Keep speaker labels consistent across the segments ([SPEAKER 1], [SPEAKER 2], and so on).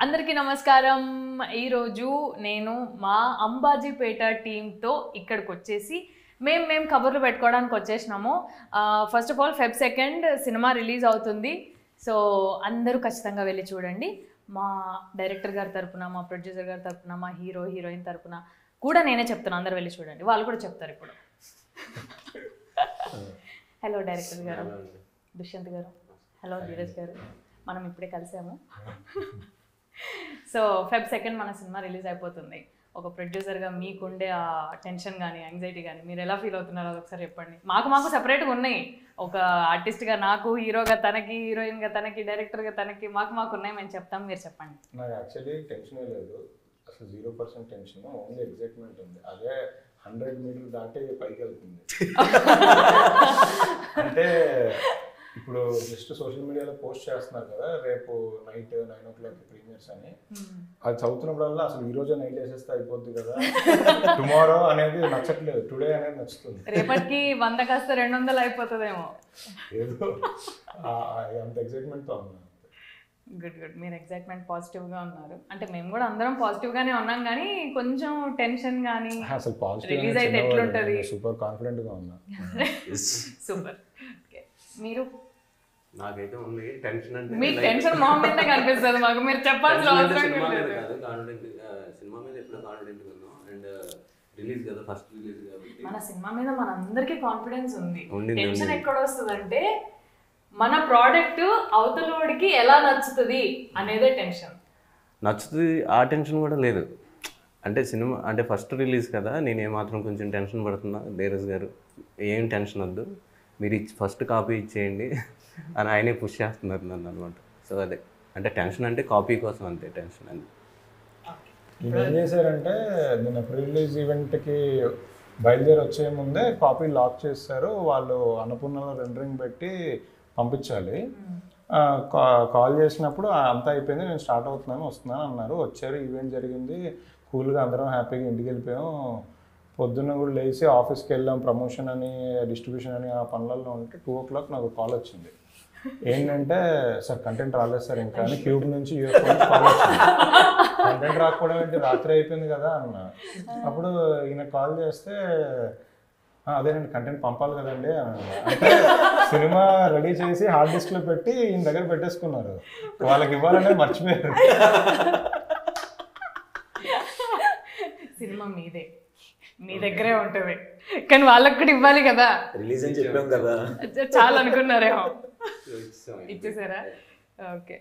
[SPEAKER 1] అందరికీ నమస్కారం. ఈరోజు నేను మా అంబాజీపేట టీంతో ఇక్కడికి వచ్చేసి మేము కబుర్లు పెట్టుకోవడానికి వచ్చేసినాము. First of all Feb 2 cinema release అవుతుంది. సో అందరూ ఖచ్చితంగా వెళ్ళి చూడండి. మా డైరెక్టర్ గారి తరపున, మా ప్రొడ్యూసర్ గారి తరపున, మా హీరో హీరోయిన్ తరపున కూడా నేనే చెప్తాను, అందరూ వెళ్ళి చూడండి. వాళ్ళు కూడా చెప్తారు ఇప్పుడు. హలో డైరెక్టర్ గారు, దుష్యంత్ గారు. హలో ధీరజ్ గారు. మనం ఇప్పుడే కలిసాము. సో Feb 2 మన సినిమా రిలీజ్ అయిపోతుంది. ఒక ప్రొడ్యూసర్గా మీకుండే ఆ టెన్షన్ కానీ యాంగ్జైటీ కానీ మీరు ఎలా ఫీల్ అవుతున్నారో అది ఒకసారి చెప్పండి. మాకు సెపరేట్గా ఉన్నాయి. ఒక ఆర్టిస్ట్గా నాకు, హీరోగా తనకి, హీరోయిన్గా తనకి, డైరెక్టర్గా తనకి, మాకు ఉన్నాయి. మేము చెప్తాం, మీరు చెప్పండి.
[SPEAKER 2] నాకు యాక్చువల్లీ టెన్షనే లేదు, అసలు 0% టెన్షన్, ఓన్లీ ఎగ్జైట్మెంట్ ఉంది. అదే 100 మీటర్లు దాటి పైకి వెళ్తుంది. అంటే ఇప్పుడు జస్ట్ సోషల్ మీడియాలో పోస్ట్ చేస్తున్నారు కదా, రేపు నైట్ 9 o'clock ప్రీమియర్స్ అని. అది చదువుతున్నప్పుడల్లా అసలు ఈ రోజే నైట్ వేసేస్తే అయిపోద్ది కదా, టుమారో అనేది నచ్చట్లేదు, టుడే అనేది నచ్చుతుంది.
[SPEAKER 1] రేపటికి 100 కాస్త 200 అయిపోతుందేమో.
[SPEAKER 2] ఏదో అంత ఎగ్జైట్మెంట్తో ఉన్నాను.
[SPEAKER 1] గుడ్. మీరు ఎగ్జైట్మెంట్ పాజిటివ్గా ఉన్నారు. అంటే మేము కూడా అందరం పాజిటివ్గానే ఉన్నాం, కానీ కొంచెం టెన్షన్ కానీ.
[SPEAKER 2] అసలు పాజిటివ్
[SPEAKER 1] రిలీజ్ అయితే ఎట్లుంటుంది?
[SPEAKER 2] సూపర్ కాన్ఫిడెంట్గా ఉన్నా.
[SPEAKER 1] సూపర్. మీరు?
[SPEAKER 3] నాకైతే ఉంది టెన్షన్. అంటే
[SPEAKER 1] మీ టెన్షన్ మా మీద కనిపిస్తుంది మాకు, మీరు చెప్పాల్సిన అవసరం
[SPEAKER 3] సినిమా మీద
[SPEAKER 1] లేదు.
[SPEAKER 3] కాదు, కాన్ఫిడెంట్ సినిమా మీద ఎప్పుడు కాన్ఫిడెంట్ ఉన్నాం. అండ్ రిలీజ్ కదా, ఫస్ట్ రిలీజ్ కాబట్టి
[SPEAKER 1] మన సినిమా మీద మనందరికీ కాన్ఫిడెన్స్ ఉంది.
[SPEAKER 3] ఉండింది.
[SPEAKER 1] టెన్షన్ ఎక్కడ వస్తుందంటే మన ప్రోడక్ట్ అవతలోడికి ఎలా నచ్చుతుంది అనేదే టెన్షన్.
[SPEAKER 3] నచ్చుతుంది, ఆ టెన్షన్ కూడా లేదు. అంటే సినిమా అంటే ఫస్ట్ రిలీజ్ కదా, నేను ఏమాత్రం కొంచెం టెన్షన్ పడుతున్నా. ధీరజ్ గారు ఏం టెన్షన్ వద్దు, మీరు ఫస్ట్ కాపీ ఇచ్చేయండి అని ఆయనే పుష్ చేస్తున్నారు నన్ను అనమాట. సో అదే అంటే టెన్షన్ అంటే కాపీ కోసం, అంతే టెన్షన్ అని.
[SPEAKER 2] ఏం చేశారంటే నిన్న ప్రీ రిలీజ్ ఈవెంట్కి బయలుదేరి వచ్చే ముందే కాపీ లాక్ చేస్తారు. వాళ్ళు అన్నపూర్ణలో రెండరింగ్ పెట్టి పంపించాలి. కాల్ చేసినప్పుడు అంతా అయిపోయింది, నేను స్టార్ట్ అవుతున్నాను, వస్తున్నాను అన్నారు. వచ్చారు, ఈవెంట్ జరిగింది, కూల్గా అందరం హ్యాపీగా ఇంటికి వెళ్ళిపోయాం. పొద్దున్న కూడా లేచి ఆఫీస్కి వెళ్ళాం, ప్రమోషన్ అని, డిస్ట్రిబ్యూషన్ అని, ఆ పనులలో ఉంటే 2 o'clock నాకు కాల్ వచ్చింది. ఏంటంటే సార్ కంటెంట్ రాలేదు సార్ ఇంకా అని, క్యూబ్ నుంచి యూఎఫ్ నుంచి కాల్ వచ్చింది. కంటెంట్ రాకపోవడం ఏంటి, రాత్రి అయిపోయింది కదా అన్న. అప్పుడు ఈయన కాల్ చేస్తే అదేనండి కంటెంట్ పంపాలి కదండి అని. అంటే సినిమా రెడీ చేసి హార్డ్ డిస్క్లో పెట్టి ఈయన దగ్గర పెట్టేసుకున్నారు, వాళ్ళకి ఇవ్వాలనే మర్చిపోయారు.
[SPEAKER 1] సినిమా మీదే, మీ దగ్గరే ఉంటుంది, కానీ వాళ్ళకి కూడా ఇవ్వాలి కదా.
[SPEAKER 4] రిలీజ్ అని చెప్పాం కదా,
[SPEAKER 1] చాలా అనుకున్నారేమో. ఇచ్చేసారా? ఓకే.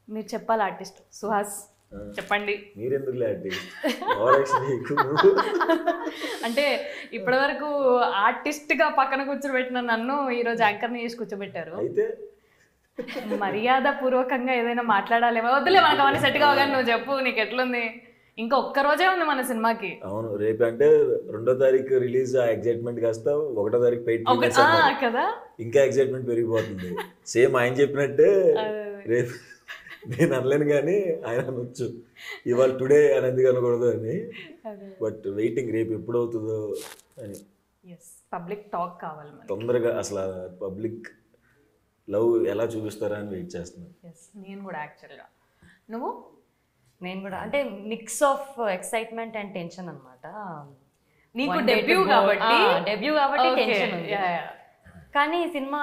[SPEAKER 1] మీరు చెప్పాలి ఆర్టిస్ట్. సుహాస్ చెప్పండి.
[SPEAKER 4] మీరెందుకు
[SPEAKER 1] అంటే ఇప్పటి వరకు ఆర్టిస్ట్గా పక్కన కూర్చోబెట్టిన నన్ను ఈరోజు యాంకర్ని చేసి కూర్చోబెట్టారు.
[SPEAKER 4] అయితే
[SPEAKER 1] మర్యాద పూర్వకంగా ఏదైనా మాట్లాడాలేమో. వద్దులే, మనకు అవన్నీ సెట్ కావగానే నువ్వు చెప్పు, నీకు ఎట్లుంది? ఇంకా ఒక్క రోజే ఉంది మన సినిమాకి.
[SPEAKER 4] అవును, రేపు అంటే 2వ తారీఖు రిలీజ్, ఆ ఎగ్జైట్మెంట్ కాస్త 1వ తారీఖు పెయిట్
[SPEAKER 1] కదా,
[SPEAKER 4] ఇంకా ఎగ్జైట్మెంట్ పెరిగిపోతుంది. సేమ్ ఆయన చెప్పినట్టే రేపు నేను అనలేను కానీ ఆయన అనొచ్చు, ఇవాళ టుడే అని ఎందుకు అనకూడదు అని. బట్ వెయిటింగ్ రేపు ఎప్పుడు అవుతుందో అని.
[SPEAKER 1] పబ్లిక్ టాక్ కావాలి
[SPEAKER 4] తొందరగా, అసలు పబ్లిక్ లవ్ ఎలా చూపిస్తారా అని వెయిట్ చేస్తున్నాను.
[SPEAKER 1] నేను కూడా యాక్చువల్గా. నువ్వు?
[SPEAKER 5] నేను కూడా అంటే mix of excitement and tension అనమాట.
[SPEAKER 1] నీకు డెబ్యూ కాబట్టి
[SPEAKER 5] టెన్షన్ ఉంది, కానీ సినిమా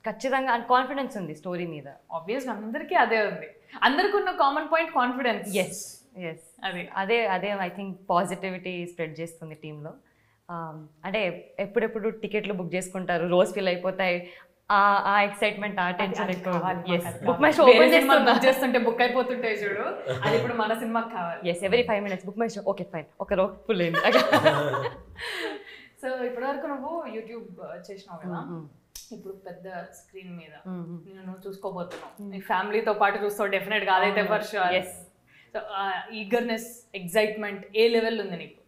[SPEAKER 5] ఖచ్చితంగా కాన్ఫిడెన్స్ ఉంది స్టోరీ మీద.
[SPEAKER 1] ఆబ్వియస్గా అందరికీ అదే ఉంది. అందరికీ ఉన్న కామన్ పాయింట్ కాన్ఫిడెన్స్.
[SPEAKER 5] ఎస్ అదే ఐ థింక్ పాజిటివిటీ స్ప్రెడ్ చేస్తుంది టీంలో. అంటే ఎప్పుడెప్పుడు టికెట్లు బుక్ చేసుకుంటారు, రోజు ఫిల్ అయిపోతాయి, ఆ ఎక్సైట్మెంట్, ఆ టెన్షన్ ఎక్కువ.
[SPEAKER 1] బుక్ మై షో ఓపెన్ చేస్తుంటే బుక్ అయిపోతుంటాయి చూడు, అది ఇప్పుడు మన సినిమాకి కావాలి.
[SPEAKER 5] every 5 minutes book my show. Okay fine, ఒక రో ఫుల్ అయింది.
[SPEAKER 1] సో ఇప్పటివరకు నువ్వు యూట్యూబ్ చేసినావు కదా, ఇప్పుడు పెద్ద స్క్రీన్ మీద నువ్వు చూసుకోబోతున్నావు. నీ ఫ్యామిలీతో పాటు చూస్తావు డెఫినెట్గా, అదైతే for sure. So eagerness, excitement A level ఉంది నీకు?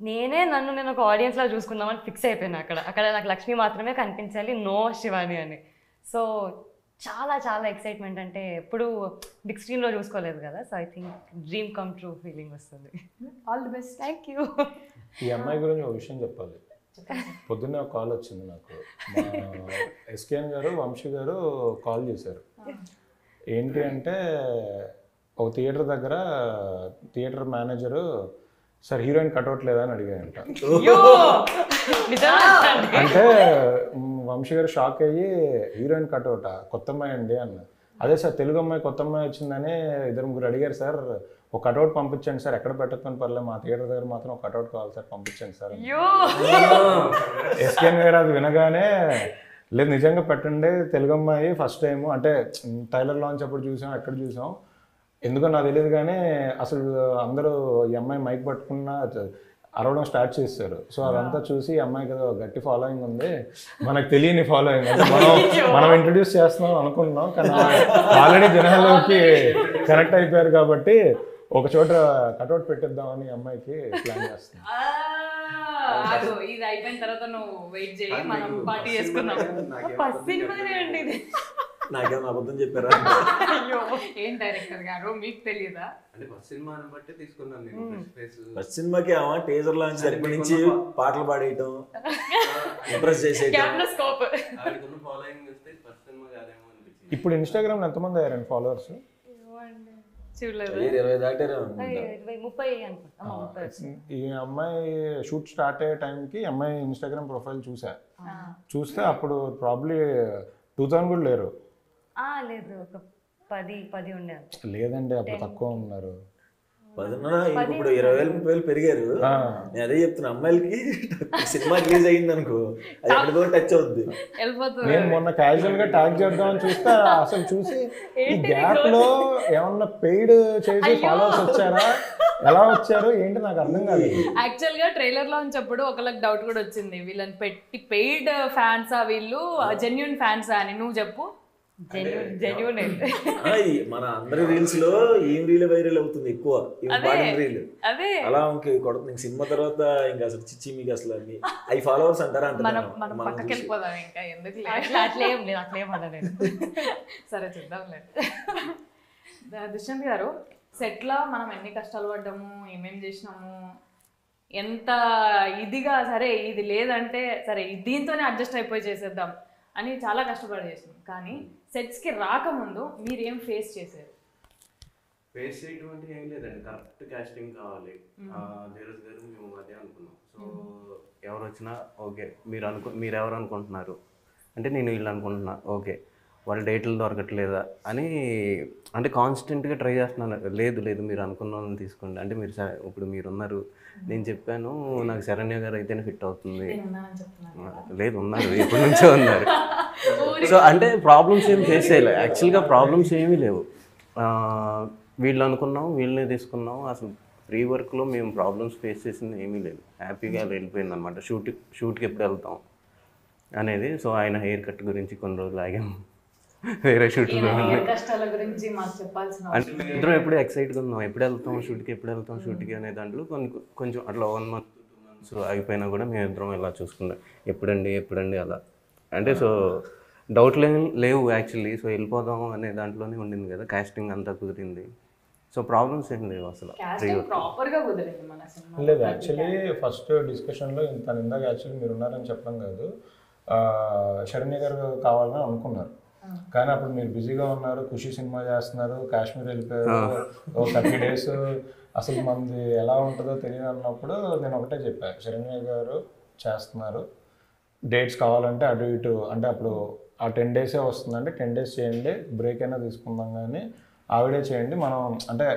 [SPEAKER 5] నేను ఒక ఆడియన్స్ లా చూసుకుందామని ఫిక్స్ అయిపోయినా. అక్కడ నాకు లక్ష్మి మాత్రమే కనిపించాలి, నో శివాని అని. సో చాలా చాలా ఎక్సైట్మెంట్. అంటే ఎప్పుడు బిగ్ స్క్రీన్లో చూసుకోలేదు కదా, so I think dream come true feeling వస్తుంది.
[SPEAKER 1] All the best.
[SPEAKER 5] Thank you.
[SPEAKER 2] ఈ అమ్మాయి గురించి ఒక విషయం చెప్పాలి. పొద్దున్నే ఒక కాల్ వచ్చింది నాకు. మా ఎస్కేఎన్ గారు, వంశీ గారు కాల్ చేశారు. ఏంటి అంటే ఒక థియేటర్ దగ్గర theatre manager sir heroine cutout లేదా అని అడిగాయంట. అంటే వంశీ గారు షాక్ అయ్యి హీరోయిన్ కట్అవుటా, కొత్త అమ్మాయి అండి అన్న. అదే సార్ తెలుగు అమ్మాయి కొత్త అమ్మాయి వచ్చిందని 2-3 అడిగారు సార్, ఒక కట్అవుట్ పంపించండి సార్, ఎక్కడ పెట్టకపోయిన పర్లేదు మా థియేటర్ దగ్గర మాత్రం ఒక కట్అవుట్ కావాలి సార్ పంపించండి సార్. ఎస్కేఎన్ గారు అది వినగానే లేదు నిజంగా పెట్టండి, తెలుగు అమ్మాయి ఫస్ట్ టైం అంటే ట్రైలర్ లాంచ్ అప్పుడు చూసాం, ఎక్కడ చూసాం ఎందుకో నాకు తెలియదు కానీ అసలు అందరూ ఈ అమ్మాయి మైక్ పట్టుకున్న అరవడం స్టార్ట్ చేస్తారు. సో అదంతా చూసి ఈ అమ్మాయికి ఏదో గట్టి ఫాలోయింగ్ ఉంది, మనకు తెలియని ఫాలోయింగ్ అంటే మనం ఇంట్రడ్యూస్ చేస్తున్నాం అనుకుంటున్నాం కానీ ఆల్రెడీ జనాల్లోకి కనెక్ట్ అయిపోయారు కాబట్టి ఒక చోట కట్అవుట్ పెట్టిద్దామని అమ్మాయికి ప్లాన్ చేస్తున్నాం.
[SPEAKER 1] ఇది అయిపోయిన తర్వాత నువ్వు వెయిట్ చేయి, మనం పార్టీ చేసుకుందాం.
[SPEAKER 4] నాకేమో అబద్ధం చెప్పారా?
[SPEAKER 1] ఏం డైరెక్టర్ గారు మీకు తెలియదా?
[SPEAKER 3] అంటే ఫస్ట్ సినిమాని బట్టి తీసుకున్నాను నేను.
[SPEAKER 4] ఫస్ట్ సినిమాకి టీజర్ లాంచ్ దగ్గర నుంచి పాటలు పాడేయటం, ఇంప్రెస్ చేసేయటం.
[SPEAKER 3] ఫాలోయింగ్ చూస్తే ఫస్ట్ సినిమా కాదేమో అనిపించింది.
[SPEAKER 2] ఇప్పుడు ఇన్స్టాగ్రామ్ ఎంతమంది అయ్యారండి ఫాలోవర్స్?
[SPEAKER 4] 20 దాటారు.
[SPEAKER 2] ఈ అమ్మాయి షూట్ స్టార్ట్ అయ్యే టైంకి అమ్మాయి ఇన్స్టాగ్రామ్ ప్రొఫైల్ చూస్తే అప్పుడు ప్రాబ్లీ 2000 కూడా లేరు.
[SPEAKER 5] లేదు, ఒక 10 ఉండే.
[SPEAKER 2] లేదండి అప్పుడు తక్కువ ఉన్నారు.
[SPEAKER 4] 10 ఇప్పుడు 20,000-30,000 పెరిగారు. నేను అదే చెప్తున్నా, అమ్మాయిలకి సినిమా రిలీజ్ అయ్యింది అనుకో అది ఎక్కడికో టచ్ అవుద్ది.
[SPEAKER 2] నేను మొన్న క్యాజువల్ గా ట్యాగ్ చేద్దామని చూస్తే అసలు చూసి ఈ గ్యాప్ లో ఏమన్నా పెయిడ్ చేసి ఫాలోవర్స్ వచ్చారా, ఎలా వచ్చారు ఏంటి నాకు అర్థం కాలేదు.
[SPEAKER 1] యాక్చువల్ గా ట్రైలర్ లాంచ్ అప్పుడు ఒకళ్ళకి డౌట్ కూడా వచ్చింది, వీళ్ళని పెట్టి పెయిడ్ ఫ్యాన్సా వీళ్ళు జెన్యున్ ఫ్యాన్సా అని. నువ్వు చెప్పు.
[SPEAKER 5] జెన్యూన్
[SPEAKER 4] మన అందరి రీల్స్ లో ఏం రీల్ వైరల్ అవుతుంది ఎక్కువ, రీల్ అలా కొడుతుంది. సినిమా తర్వాత ఇంకా అసలు చిచ్చి మీకు అసలు అవి ఫాలోవర్స్ అంటారా
[SPEAKER 1] సరే చూద్దాంలేదు. దుష్యంత్ గారు, సెట్ లో మనం ఎన్ని కష్టాలు పడ్డాము, ఏమేం చేసినాము, ఎంత ఇదిగా సరే ఇది లేదంటే సరే దీంతోనే అడ్జస్ట్ అయిపోయి చేసేద్దాం అని చాలా కష్టపడి చేసినాం. కానీ సెట్స్కి రాకముందు మీరు ఏం ఫేస్ చేశారు?
[SPEAKER 3] ఫేస్ చేయడం అంటే ఏం లేదండి, కరెక్ట్ కాస్టింగ్ కావాలి. ధీరజ్ గారు మేము అదే అనుకున్నాం. సో ఎవరు వచ్చినా ఓకే, మీరు ఎవరు అనుకుంటున్నారు అంటే నేను వీళ్ళు అనుకుంటున్నా, ఓకే వాళ్ళ డేట్లు దొరకట్లేదా అని అంటే కాన్స్టెంట్గా ట్రై చేస్తున్నాను. లేదు మీరు అనుకున్న వాళ్ళని తీసుకోండి అంటే మీరు ఇప్పుడు మీరు ఉన్నారు, నేను చెప్పాను నాకు శరణ్య గారు అయితేనే ఫిట్ అవుతుంది. లేదు ఉన్నారు, ఇప్పటి నుంచే ఉన్నారు. సో అంటే ప్రాబ్లమ్స్ ఏమి ఫేస్ చేయలేదు, యాక్చువల్గా ప్రాబ్లమ్స్ ఏమీ లేవు. వీళ్ళు అనుకున్నాం వీళ్ళనే తీసుకున్నాం. అసలు ప్రీ వర్క్లో మేము ప్రాబ్లమ్స్ ఫేస్ చేసింది ఏమీ లేదు, హ్యాపీగా వెళ్ళిపోయింది అనమాట. షూట్కి ఎప్పుడు వెళ్తాం అనేది. సో ఆయన హెయిర్ కట్ గురించి కొన్ని రోజులు ఆగాము, వేరే షూట్లో అంటే ఇద్దరం ఎప్పుడు ఎక్సైట్గా ఉన్నాం, ఎప్పుడు వెళ్తాం షూట్కి అనే దాంట్లో కొంచెం అట్లా 1 month 2 months అయిపోయినా కూడా మేము ఇద్దరం ఇలా చూసుకున్నాం, ఎప్పుడండి అలా అంటే. సో డౌట్లు ఏం లేవు యాక్చువల్లీ. సో వెళ్ళిపోదాం అనే దాంట్లోనే ఉండింది కదా, కాస్టింగ్ అంతా కుదిరింది. సో ప్రాబ్లమ్స్ ఏం లేవు అసలు.
[SPEAKER 2] లేదు యాక్చువల్లీ ఫస్ట్ డిస్కషన్లో ఇందాక యాక్చువల్లీ మీరు ఉన్నారని చెప్పడం కాదు, శరణ్య గారు కావాలని అనుకున్నారు కానీ అప్పుడు మీరు బిజీగా ఉన్నారు, ఖుషి సినిమా చేస్తున్నారు, కాశ్మీర్ వెళ్ళిపోయారు, 30 days అసలు మనది ఎలా ఉంటుందో తెలియదు అన్నప్పుడు నేను ఒకటే చెప్పాను, శరణ్య గారు చేస్తున్నారు, డేట్స్ కావాలంటే అటు ఇటు అంటే అప్పుడు ఆ 10 days వస్తుందంటే 10 days చేయండి, బ్రేక్ అయినా తీసుకుందాం కానీ ఆవిడే చేయండి. మనం అంటే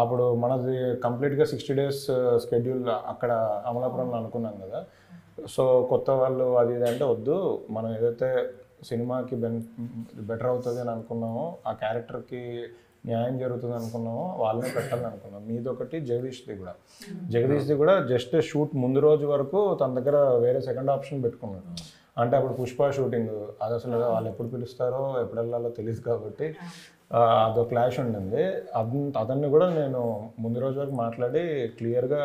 [SPEAKER 2] అప్పుడు మనది కంప్లీట్గా 60 days షెడ్యూల్ అక్కడ అమలాపురంలో అనుకున్నాం కదా. సో కొత్త వాళ్ళు అది ఇది అంటే వద్దు, మనం ఏదైతే సినిమాకి బెటర్ అవుతుంది అని అనుకున్నామో, ఆ క్యారెక్టర్కి న్యాయం జరుగుతుంది అనుకున్నామో వాళ్ళనే పెట్టాలని అనుకున్నాం. మీదొకటి జగదీష్ది కూడా జస్ట్ షూట్ ముందు రోజు వరకు తన దగ్గర వేరే సెకండ్ ఆప్షన్ పెట్టుకున్నాడు. అంటే అప్పుడు పుష్ప షూటింగ్ అది అసలు వాళ్ళు ఎప్పుడు పిలుస్తారో ఎప్పుడు వెళ్ళాలో తెలియదు కాబట్టి అదో క్లాష్ ఉండింది. అతన్ని కూడా నేను ముందు రోజు వరకు మాట్లాడి క్లియర్గా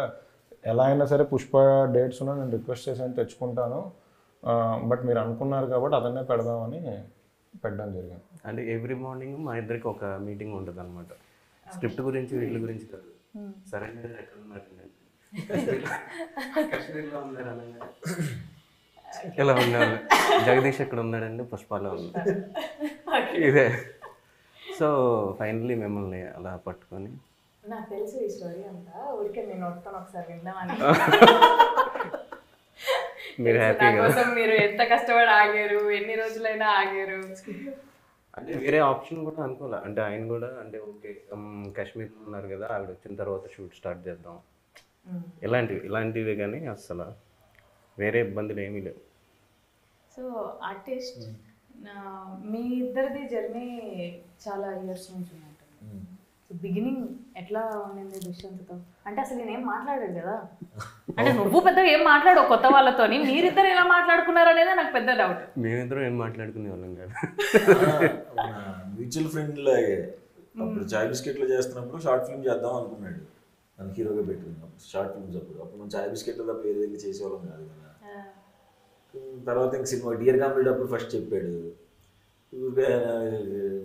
[SPEAKER 2] ఎలా అయినా సరే పుష్ప డేట్స్ ఉన్నా నేను రిక్వెస్ట్ చేసి తెచ్చుకుంటాను, బట్ మీరు అనుకున్నారు కాబట్టి అదన్నే పెడదామని పెట్టడం జరిగింది.
[SPEAKER 3] అంటే ఎవ్రీ మార్నింగ్ మా ఇద్దరికి ఒక మీటింగ్ ఉంటుంది అనమాట, స్క్రిప్ట్ గురించి వీళ్ళ గురించి కాదు. సరే ఎక్కడ ఉన్నారు, కాశ్మీర్లో ఉన్నారు అనగా ఎలా ఉన్నారు, జగదీష్ ఎక్కడ ఉన్నాడండి, పుష్పాలో ఉన్నారు, ఇదే. సో ఫైనల్లీ మిమ్మల్ని అలా పట్టుకొని
[SPEAKER 1] నాకు తెలుసు ఈ స్టోరీ అంతా, ఊరికే నేను వస్తాను ఒకసారి విందామని.
[SPEAKER 3] మీరు హ్యాపీగా
[SPEAKER 1] కోసం మీరు ఎంత కష్టపడి ఆగారు, ఎన్ని రోజులైనా ఆగారు.
[SPEAKER 3] అంటే వేరే ఆప్షన్ కూడా అనుకోలే. అంటే ఆయన కూడా అంటే ఓకే కాశ్మీర్ ఉన్నారు కదా, ఆవిడ వచ్చిన తర్వాత షూట్ స్టార్ట్ చేద్దాం ఇలాంటివి కానీ అసలు వేరే ఇబ్బందులు ఏమీ లేవు.
[SPEAKER 1] సో ఆర్టిస్ట్ మీ ఇద్దరిది జర్నీ చాలా ఇయర్స్ నుంచి ఉన్నట్టుంది. సో బిగినింగ్ ఎట్లా ఉండింది దుష్యంత్తో? అంటే అసలు నేనేం మాట్లాడాడు కదా, అంటే నువ్వు పెద్దగా ఏం మాట్లాడవు కొత్త వాళ్ళతోని, మీరిద్దరు ఎలా మాట్లాడుకున్నారు అనేది నాకు పెద్ద డౌట్.
[SPEAKER 3] మేమిద్దరం ఏం మాట్లాడుకునే వాళ్ళం కాదు,
[SPEAKER 4] మ్యూచువల్ ఫ్రెండ్ లాగే. అప్పుడు చాయ్ బిస్కెట్లో చేస్తున్నప్పుడు షార్ట్ ఫిల్మ్ చేద్దాం అనుకున్నాడు, నన్ను హీరోగా పెట్టుకున్నప్పుడు షార్ట్ ఫిల్మ్స్. అప్పుడు మనం చాయ్ బిస్కెట్లో తప్ప వేరే దగ్గర చేసేవాళ్ళం కాదు కదా. తర్వాత ఇంక సినిమా డియర్ కామ్రేడ్ అప్పుడు ఫస్ట్ చెప్పాడు,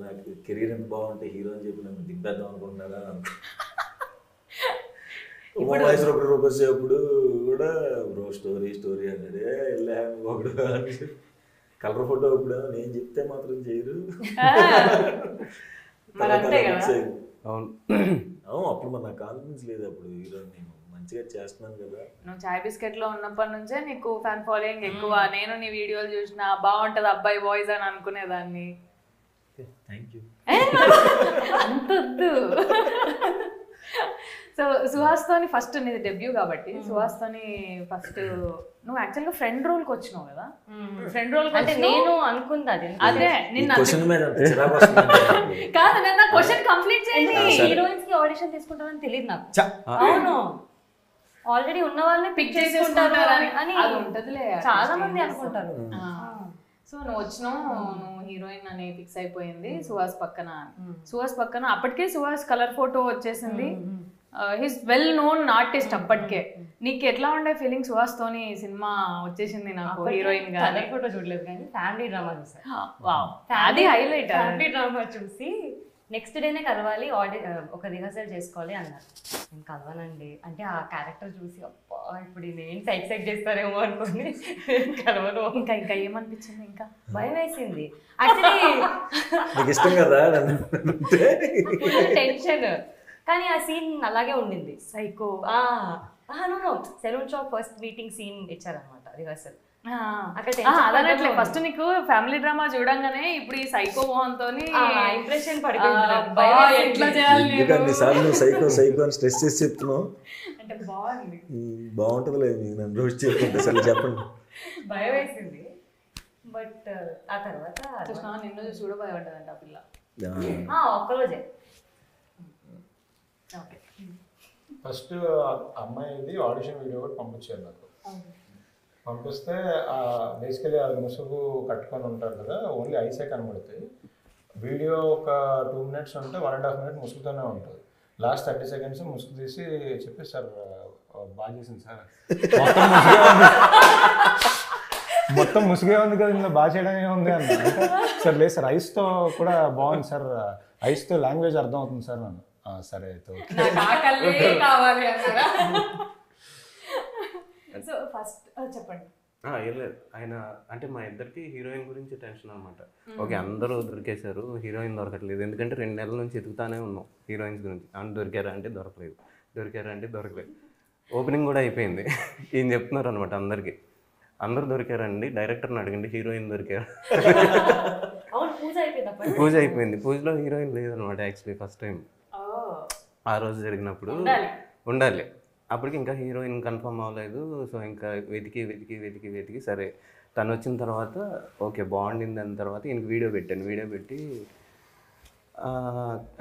[SPEAKER 4] నాకు కెరీర్ ఎంత బాగుంటే హీరో అని చెప్పి నన్ను దింపేద్దాం అనుకుంటున్నారా అనుకో. రూపాయి వచ్చేప్పుడు కూడా బ్రో స్టోరీ అన్నాడే వెళ్ళా ఒకడు కలర్ ఫోటో ఇప్పుడు నేను చెప్తే మాత్రం చేయరు. అవును, అప్పుడు మన కాన్ఫిడెన్స్ లేదు, అప్పుడు హీరో నేను మంచిగా చేస్తున్నాను కదా.
[SPEAKER 1] నువ్వు చాయ్ బిస్కెట్ లో ఉన్నప్పటి నుంచే నీకు ఫ్యాన్ ఫాలోయింగ్ ఎక్కువ. నేను నీ వీడియోలు చూసిన బాగుంటది అబ్బాయి వాయిస్ అని అనుకునేదాన్ని.
[SPEAKER 4] Thank you.
[SPEAKER 1] అంతొద్దు. సో సుహాస్ తోని ఫస్ట్ నీది డెబ్యూ కాబట్టి సుహాస్ తోని ఫస్ట్ నువ్వు యాక్చువల్గా ఫ్రెండ్ రోల్కి వచ్చినావు కదా. ఫ్రెండ్ రోల్
[SPEAKER 5] అంటే నేను అనుకుంది అది.
[SPEAKER 1] అదే నిన్న కాదు, నేను క్వశ్చన్ కంప్లీట్ చేయండి.
[SPEAKER 5] హీరోయిన్స్ కి ఆడిషన్ తీసుకుంటారని తెలియదు నాకు. అవును, ఆల్రెడీ ఉన్న వాళ్ళని పిక్ చేసుకుంటారు అని
[SPEAKER 1] ఉంటదిలే,
[SPEAKER 5] చాలా మంది అనుకుంటారు.
[SPEAKER 1] సో నువ్వు వచ్చినావు, నువ్వు హీరోయిన్ అని ఫిక్స్ అయిపోయింది సుహాస్ పక్కన. సుహాస్ పక్కన అప్పటికే సుహాస్ కలర్ ఫోటో వచ్చేసింది. హీస్ వెల్ నోన్ ఆర్టిస్ట్ అప్పటికే. నీకు ఎట్లా ఉండే ఫీలింగ్ సుహాస్ తోని సినిమా వచ్చేసింది నాకు హీరోయిన్ గా?
[SPEAKER 5] కలర్ ఫోటో చూడలేదు కానీ ఫ్యామిలీ డ్రామా చూసాను.
[SPEAKER 1] అది హైలైట్.
[SPEAKER 5] ఫ్యామిలీ డ్రామా చూసి నెక్స్ట్ డేనే కలవాలి, ఒక రిహర్సల్ చేసుకోవాలి అన్నారు. నేను కలవనండి అంటే ఆ క్యారెక్టర్ చూసి అబ్బా ఇప్పుడు నేను సైక్ చేస్తారేమో అనుకోండి కలవను.
[SPEAKER 1] ఇంకా ఇంకా ఏమనిపించింది? ఇంకా
[SPEAKER 5] భయం వేసింది యాక్చువల్లీ,
[SPEAKER 4] ఇష్టం కదా
[SPEAKER 5] టెన్షన్. కానీ ఆ సీన్ అలాగే ఉండింది.
[SPEAKER 1] Psycho
[SPEAKER 5] salon shop first meeting scene ఇచ్చారనమాట రిహర్సల్.
[SPEAKER 1] అదనట్లే ఫస్ట్ నీకు ఫ్యామిలీ డ్రామా చూడంగానే ఇప్పుడు ఈ సైకో మోహన్ తోని
[SPEAKER 5] ఇంప్రెషన్
[SPEAKER 4] సైకో అని స్ట్రెస్ చేసి చెప్తున్నావు
[SPEAKER 1] అంటే బాగుంది,
[SPEAKER 4] బాగుంటుంది లేదు నన్ను రోజు చెప్తుంటే అసలు చెప్పండి.
[SPEAKER 5] భయం వేసింది. బట్ ఆ తర్వాత
[SPEAKER 1] నిన్ను చూసి కూడా భయపడ్డదంట ఆ పిల్ల
[SPEAKER 5] ఒక్కరోజే.
[SPEAKER 2] ఫస్ట్ అమ్మాయిది ఆడిషన్ వీడియో కూడా పంపించారు నాకు. పంపిస్తే బేసికలీ అది ముసుగు కట్టుకొని ఉంటారు కదా, ఓన్లీ ఐసే కనబడుతాయి. వీడియో ఒక 2 minutes ఉంటే 1.5 minutes ముసుగుతోనే ఉంటుంది. లాస్ట్ 30 seconds ముసుగు తీసి చెప్పి సార్ బాగా చేసింది సార్, మొత్తం ముసుగే ఉంది కదా ఇందులో బాగా చేయడమే ఉంది అన్న. సార్ లేదు సార్ ఐస్తో కూడా బాగుంది సార్, ఐస్తో లాంగ్వేజ్ అర్థం అవుతుంది సార్ నన్ను. సరే అయితే
[SPEAKER 1] కావాలి అన్నారా? సో ఫస్ట్ చెప్పండి.
[SPEAKER 3] ఏం లేదు, ఆయన అంటే మా ఇద్దరికి హీరోయిన్ గురించి టెన్షన్ అనమాట. ఓకే అందరూ దొరికేశారు, హీరోయిన్ దొరకట్లేదు. ఎందుకంటే 2 నెలల నుంచి ఎదుగుతానే ఉన్నాం హీరోయిన్స్ గురించి. అంటే దొరికారా అంటే దొరకలేదు, దొరికారా అంటే దొరకలేదు. ఓపెనింగ్ కూడా అయిపోయింది. ఈయన చెప్తున్నారు అనమాట అందరికి, అందరు దొరికారండి, డైరెక్టర్ని అడగండి హీరోయిన్ దొరికారు. పూజ అయిపోయింది, పూజలో హీరోయిన్ లేదనమాట యాక్చువల్లీ ఫస్ట్ టైం. ఆ రోజు జరిగినప్పుడు ఉండాలి, అప్పటికి ఇంకా హీరోయిన్ కన్ఫర్మ్ అవ్వలేదు. సో ఇంకా వెతికి సరే తను వచ్చిన తర్వాత ఓకే బాగుండింది అన్న తర్వాత ఈయనకి వీడియో పెట్టి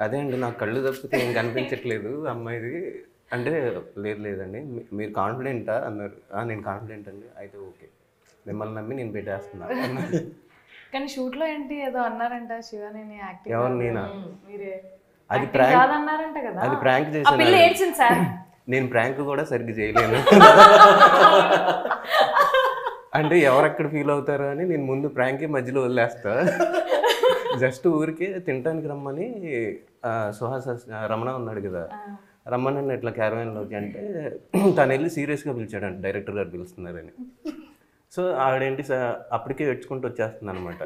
[SPEAKER 3] అదే అండి నాకు కళ్ళు తప్పితే ఏం కనిపించట్లేదు అమ్మాయిది అంటే లేదండి మీరు కాన్ఫిడెంటా అన్నారు. నేను కాన్ఫిడెంట్ అండి, అయితే ఓకే మిమ్మల్ని నమ్మి నేను పెట్టేస్తున్నాను అన్నారు.
[SPEAKER 1] కానీ షూట్లో ఏంటి ఏదో అన్నారంట శివాని యాక్టింగ్.
[SPEAKER 3] ఎవరు నేనా?
[SPEAKER 1] మీరే
[SPEAKER 3] అది ప్రాంక్
[SPEAKER 1] అన్నారంట కదా.
[SPEAKER 3] అది ప్రాంక్
[SPEAKER 1] చేశాను సార్,
[SPEAKER 3] నేను ప్రాంక్ కూడా సరిగ్గా చేయలేను. అంటే ఎవరెక్కడ ఫీల్ అవుతారో అని నేను ముందు ప్రాంకే మధ్యలో వదిలేస్తా. జస్ట్ ఊరికే తినడానికి రమ్మని సుహాస్ రమణ ఉన్నాడు కదా, రమ్మని ఇట్లా క్యారవాన్లోకి అంటే తను వెళ్ళి సీరియస్గా పిలిచాడంట, డైరెక్టర్ గారు పిలుస్తున్నారని. సో ఆవిడేంటి అప్పటికే ఏడ్చుకుంటూ వచ్చేస్తుంది అనమాట.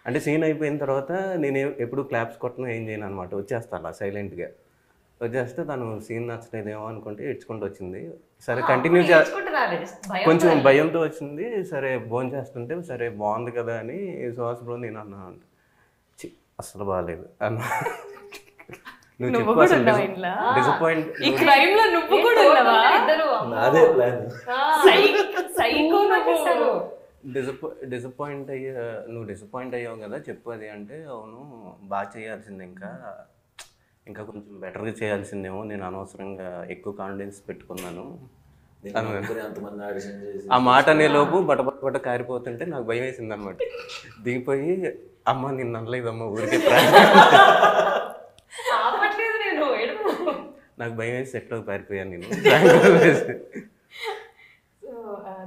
[SPEAKER 3] అంటే అంటే సీన్ అయిపోయిన తర్వాత నేను ఎప్పుడు క్లాప్స్ కొట్టను ఏం చేయను అనమాట, వచ్చేస్తాను అలా సైలెంట్గా వచ్చేస్తే తను సీన్ నచ్చలేదేమో అనుకుంటే ఇడ్చుకుంటూ వచ్చింది. సరే కంటిన్యూ కొంచెం భయంతో వచ్చింది. సరే భోజనం చేస్తుంటే సరే బాగుంది కదా అని సుహాస్ బ్రో నేను అన్నాను, అసలు బాగాలేదు అన్న. నువ్వు చెప్పు అసలు డిసప్పాయింట్.
[SPEAKER 4] నాదే ప్లాన్.
[SPEAKER 3] డిసప్పాయింట్ నువ్వు డిసప్పాయింట్ అయ్యావు కదా చెప్పు అది అంటే, అవును బాగా చేయాల్సింది, ఇంకా కొంచెం బెటర్గా చేయాల్సిందేమో, నేను అనవసరంగా ఎక్కువ కాన్ఫిడెన్స్ పెట్టుకున్నాను. ఆ మాట అనే లోపు బట్ట కారిపోతుంటే నాకు భయం వేసింది అనమాట. దిగిపోయి అమ్మ నిన్ను అనలేదమ్మా ఊరికే నాకు భయం వేసి ఎట్లా పారిపోయాను నేను.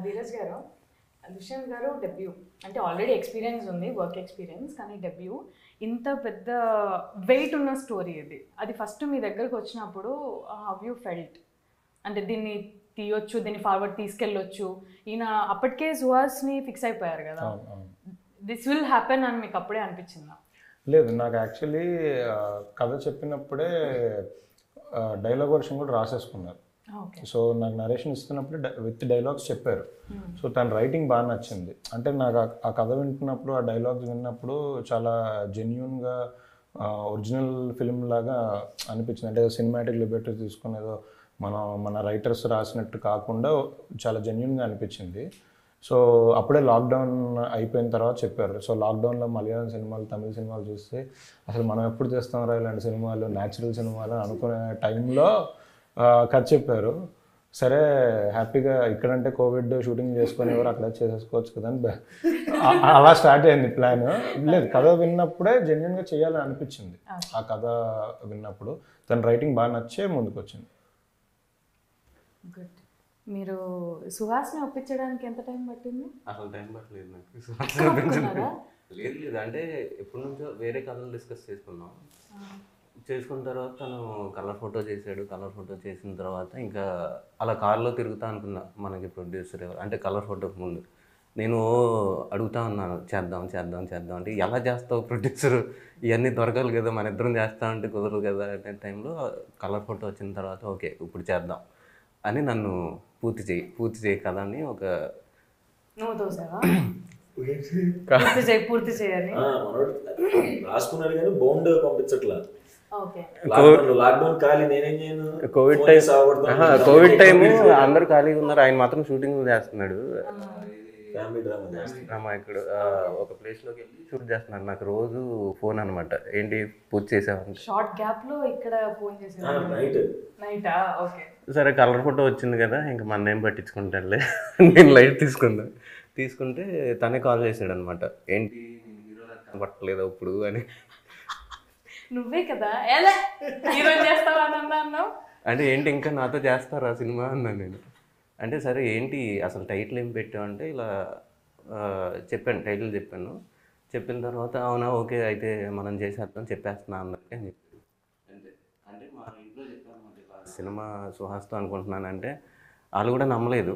[SPEAKER 1] ధీరజ్ గారు, దుష్యంత్ గారు డెబ్యూ అంటే ఆల్రెడీ ఎక్స్పీరియన్స్ ఉంది, వర్క్ ఎక్స్పీరియన్స్, కానీ డెబ్యూ ఇంత పెద్ద వెయిట్ ఉన్న స్టోరీ ఇది. అది ఫస్ట్ మీ దగ్గరకు వచ్చినప్పుడు హౌ యూ ఫెల్ట్? అంటే దీన్ని తీయొచ్చు, దీన్ని ఫార్వర్డ్ తీసుకెళ్ళొచ్చు, ఈయన అప్పటికే సుహాస్ని ఫిక్స్ అయిపోయారు కదా, దిస్ విల్ హ్యాపెన్ అని మీకు అప్పుడే అనిపించిందా?
[SPEAKER 2] లేదు, నాకు యాక్చువల్లీ కథ చెప్పినప్పుడే డైలాగ్ వర్షన్ కూడా రాసేసుకున్నారు. సో నాకు నరేషన్ ఇస్తున్నప్పుడు విత్ డైలాగ్స్ చెప్పారు. సో తన రైటింగ్ బాగా నచ్చింది. అంటే నాకు ఆ కథ వింటున్నప్పుడు, ఆ డైలాగ్స్ విన్నప్పుడు చాలా జెన్యున్గా ఒరిజినల్ ఫిల్మ్ లాగా అనిపించింది. అంటే సినిమాటిక్ లిబర్టీ తీసుకునేదో మన రైటర్స్ రాసినట్టు కాకుండా చాలా జెన్యున్గా అనిపించింది. సో అప్పుడే లాక్డౌన్ అయిపోయిన తర్వాత చెప్పారు. సో లాక్డౌన్లో మలయాళం సినిమాలు, తమిళ సినిమాలు చూస్తే అసలు మనం ఎప్పుడు చేస్తామరా ఇలాంటి సినిమాలు, న్యాచురల్ సినిమాలు అనుకునే టైంలో కథ చెప్పారు. సరే హ్యాపీగా ఇక్కడంటే కోవిడ్ షూటింగ్ చేసుకొని ఎవరు అక్కడ చేసేసుకోవచ్చు కదా అని అలా స్టార్ట్ అయింది ప్లాన్. లేదు, కథ విన్నప్పుడే జెన్యున్గా చేయాలని అనిపించింది. ఆ కథ విన్నప్పుడు తన రైటింగ్ బాగా నచ్చే ముందుకు వచ్చింది.
[SPEAKER 1] గుడ్. మీరు సుహాస్ని ఒప్పించడానికి ఎంత టైం పట్టింది?
[SPEAKER 3] అసలు టైం పట్టలేదు నాకు. లేదు అంటే ఎప్పటి నుంచో వేరే కథలు డిస్కస్ చేసుకున్నాం. చేసుకున్న తర్వాత తను కలర్ ఫోటో చేశాడు. కలర్ ఫోటో చేసిన తర్వాత ఇంకా అలా కార్లో తిరుగుతా అనుకున్నా, మనకి ప్రొడ్యూసర్ ఎవరు అంటే కలర్ ఫోటోకి ముందు నేను అడుగుతా ఉన్నాను, చేద్దాం అంటే ఎలా చేస్తావు ప్రొడ్యూసర్, ఇవన్నీ దొరకాలి కదా, మన ఇద్దరం చేస్తా అంటే కుదరదు కదా అనే టైంలో కలర్ ఫోటో వచ్చిన తర్వాత ఓకే ఇప్పుడు చేద్దాం అని నన్ను పూర్తి చేయి కదా అని ఒక
[SPEAKER 1] పూర్తి చేయాలి
[SPEAKER 4] రాసుకున్నాడు కానీ బౌండ్ పంపించట్లా.
[SPEAKER 3] కోవిడ్ టైం అందరు ఖాళీగా ఉన్నారు, ఆయన మాత్రం షూటింగ్ చేస్తున్నాడు. ఇక్కడ ఒక ప్లేస్ లోకి వెళ్ళి షూట్ చేస్తున్నారు. నాకు రోజు ఫోన్ అనమాట, ఏంటి పూర్తి చేసావంటే
[SPEAKER 1] షార్ట్ గ్యాప్ లో ఇక్కడ ఫోన్ చేసాను. నైటా? ఓకే.
[SPEAKER 3] సరే కలర్ ఫోటో వచ్చింది కదా, ఇంకా మన ఏం పట్టించుకుంటానులే నేను లైట్ తీసుకుంటే తనే కాల్ చేశాడు అనమాట, ఏంటి పట్టలేదు ఇప్పుడు అని.
[SPEAKER 1] నువ్వే కదా ఎలా హీరోయిన్ చేస్తావా అన్నావు
[SPEAKER 3] అంటే, ఏంటి ఇంకా నాతో చేస్తారా సినిమా అన్నాను నేను. అంటే సరే ఏంటి అసలు టైటిల్ ఏం పెట్టామంటే ఇలా చెప్పాను, టైటిల్ చెప్పాను. చెప్పిన తర్వాత అవునా ఓకే అయితే మనం చేసేద్దాం చెప్పేస్తున్నా అన్నట్టు అని చెప్పి అంటే మా ఇంట్లో చెప్పాను సినిమా సుహాస్తో అనుకుంటున్నానంటే వాళ్ళు కూడా నమ్మలేదు.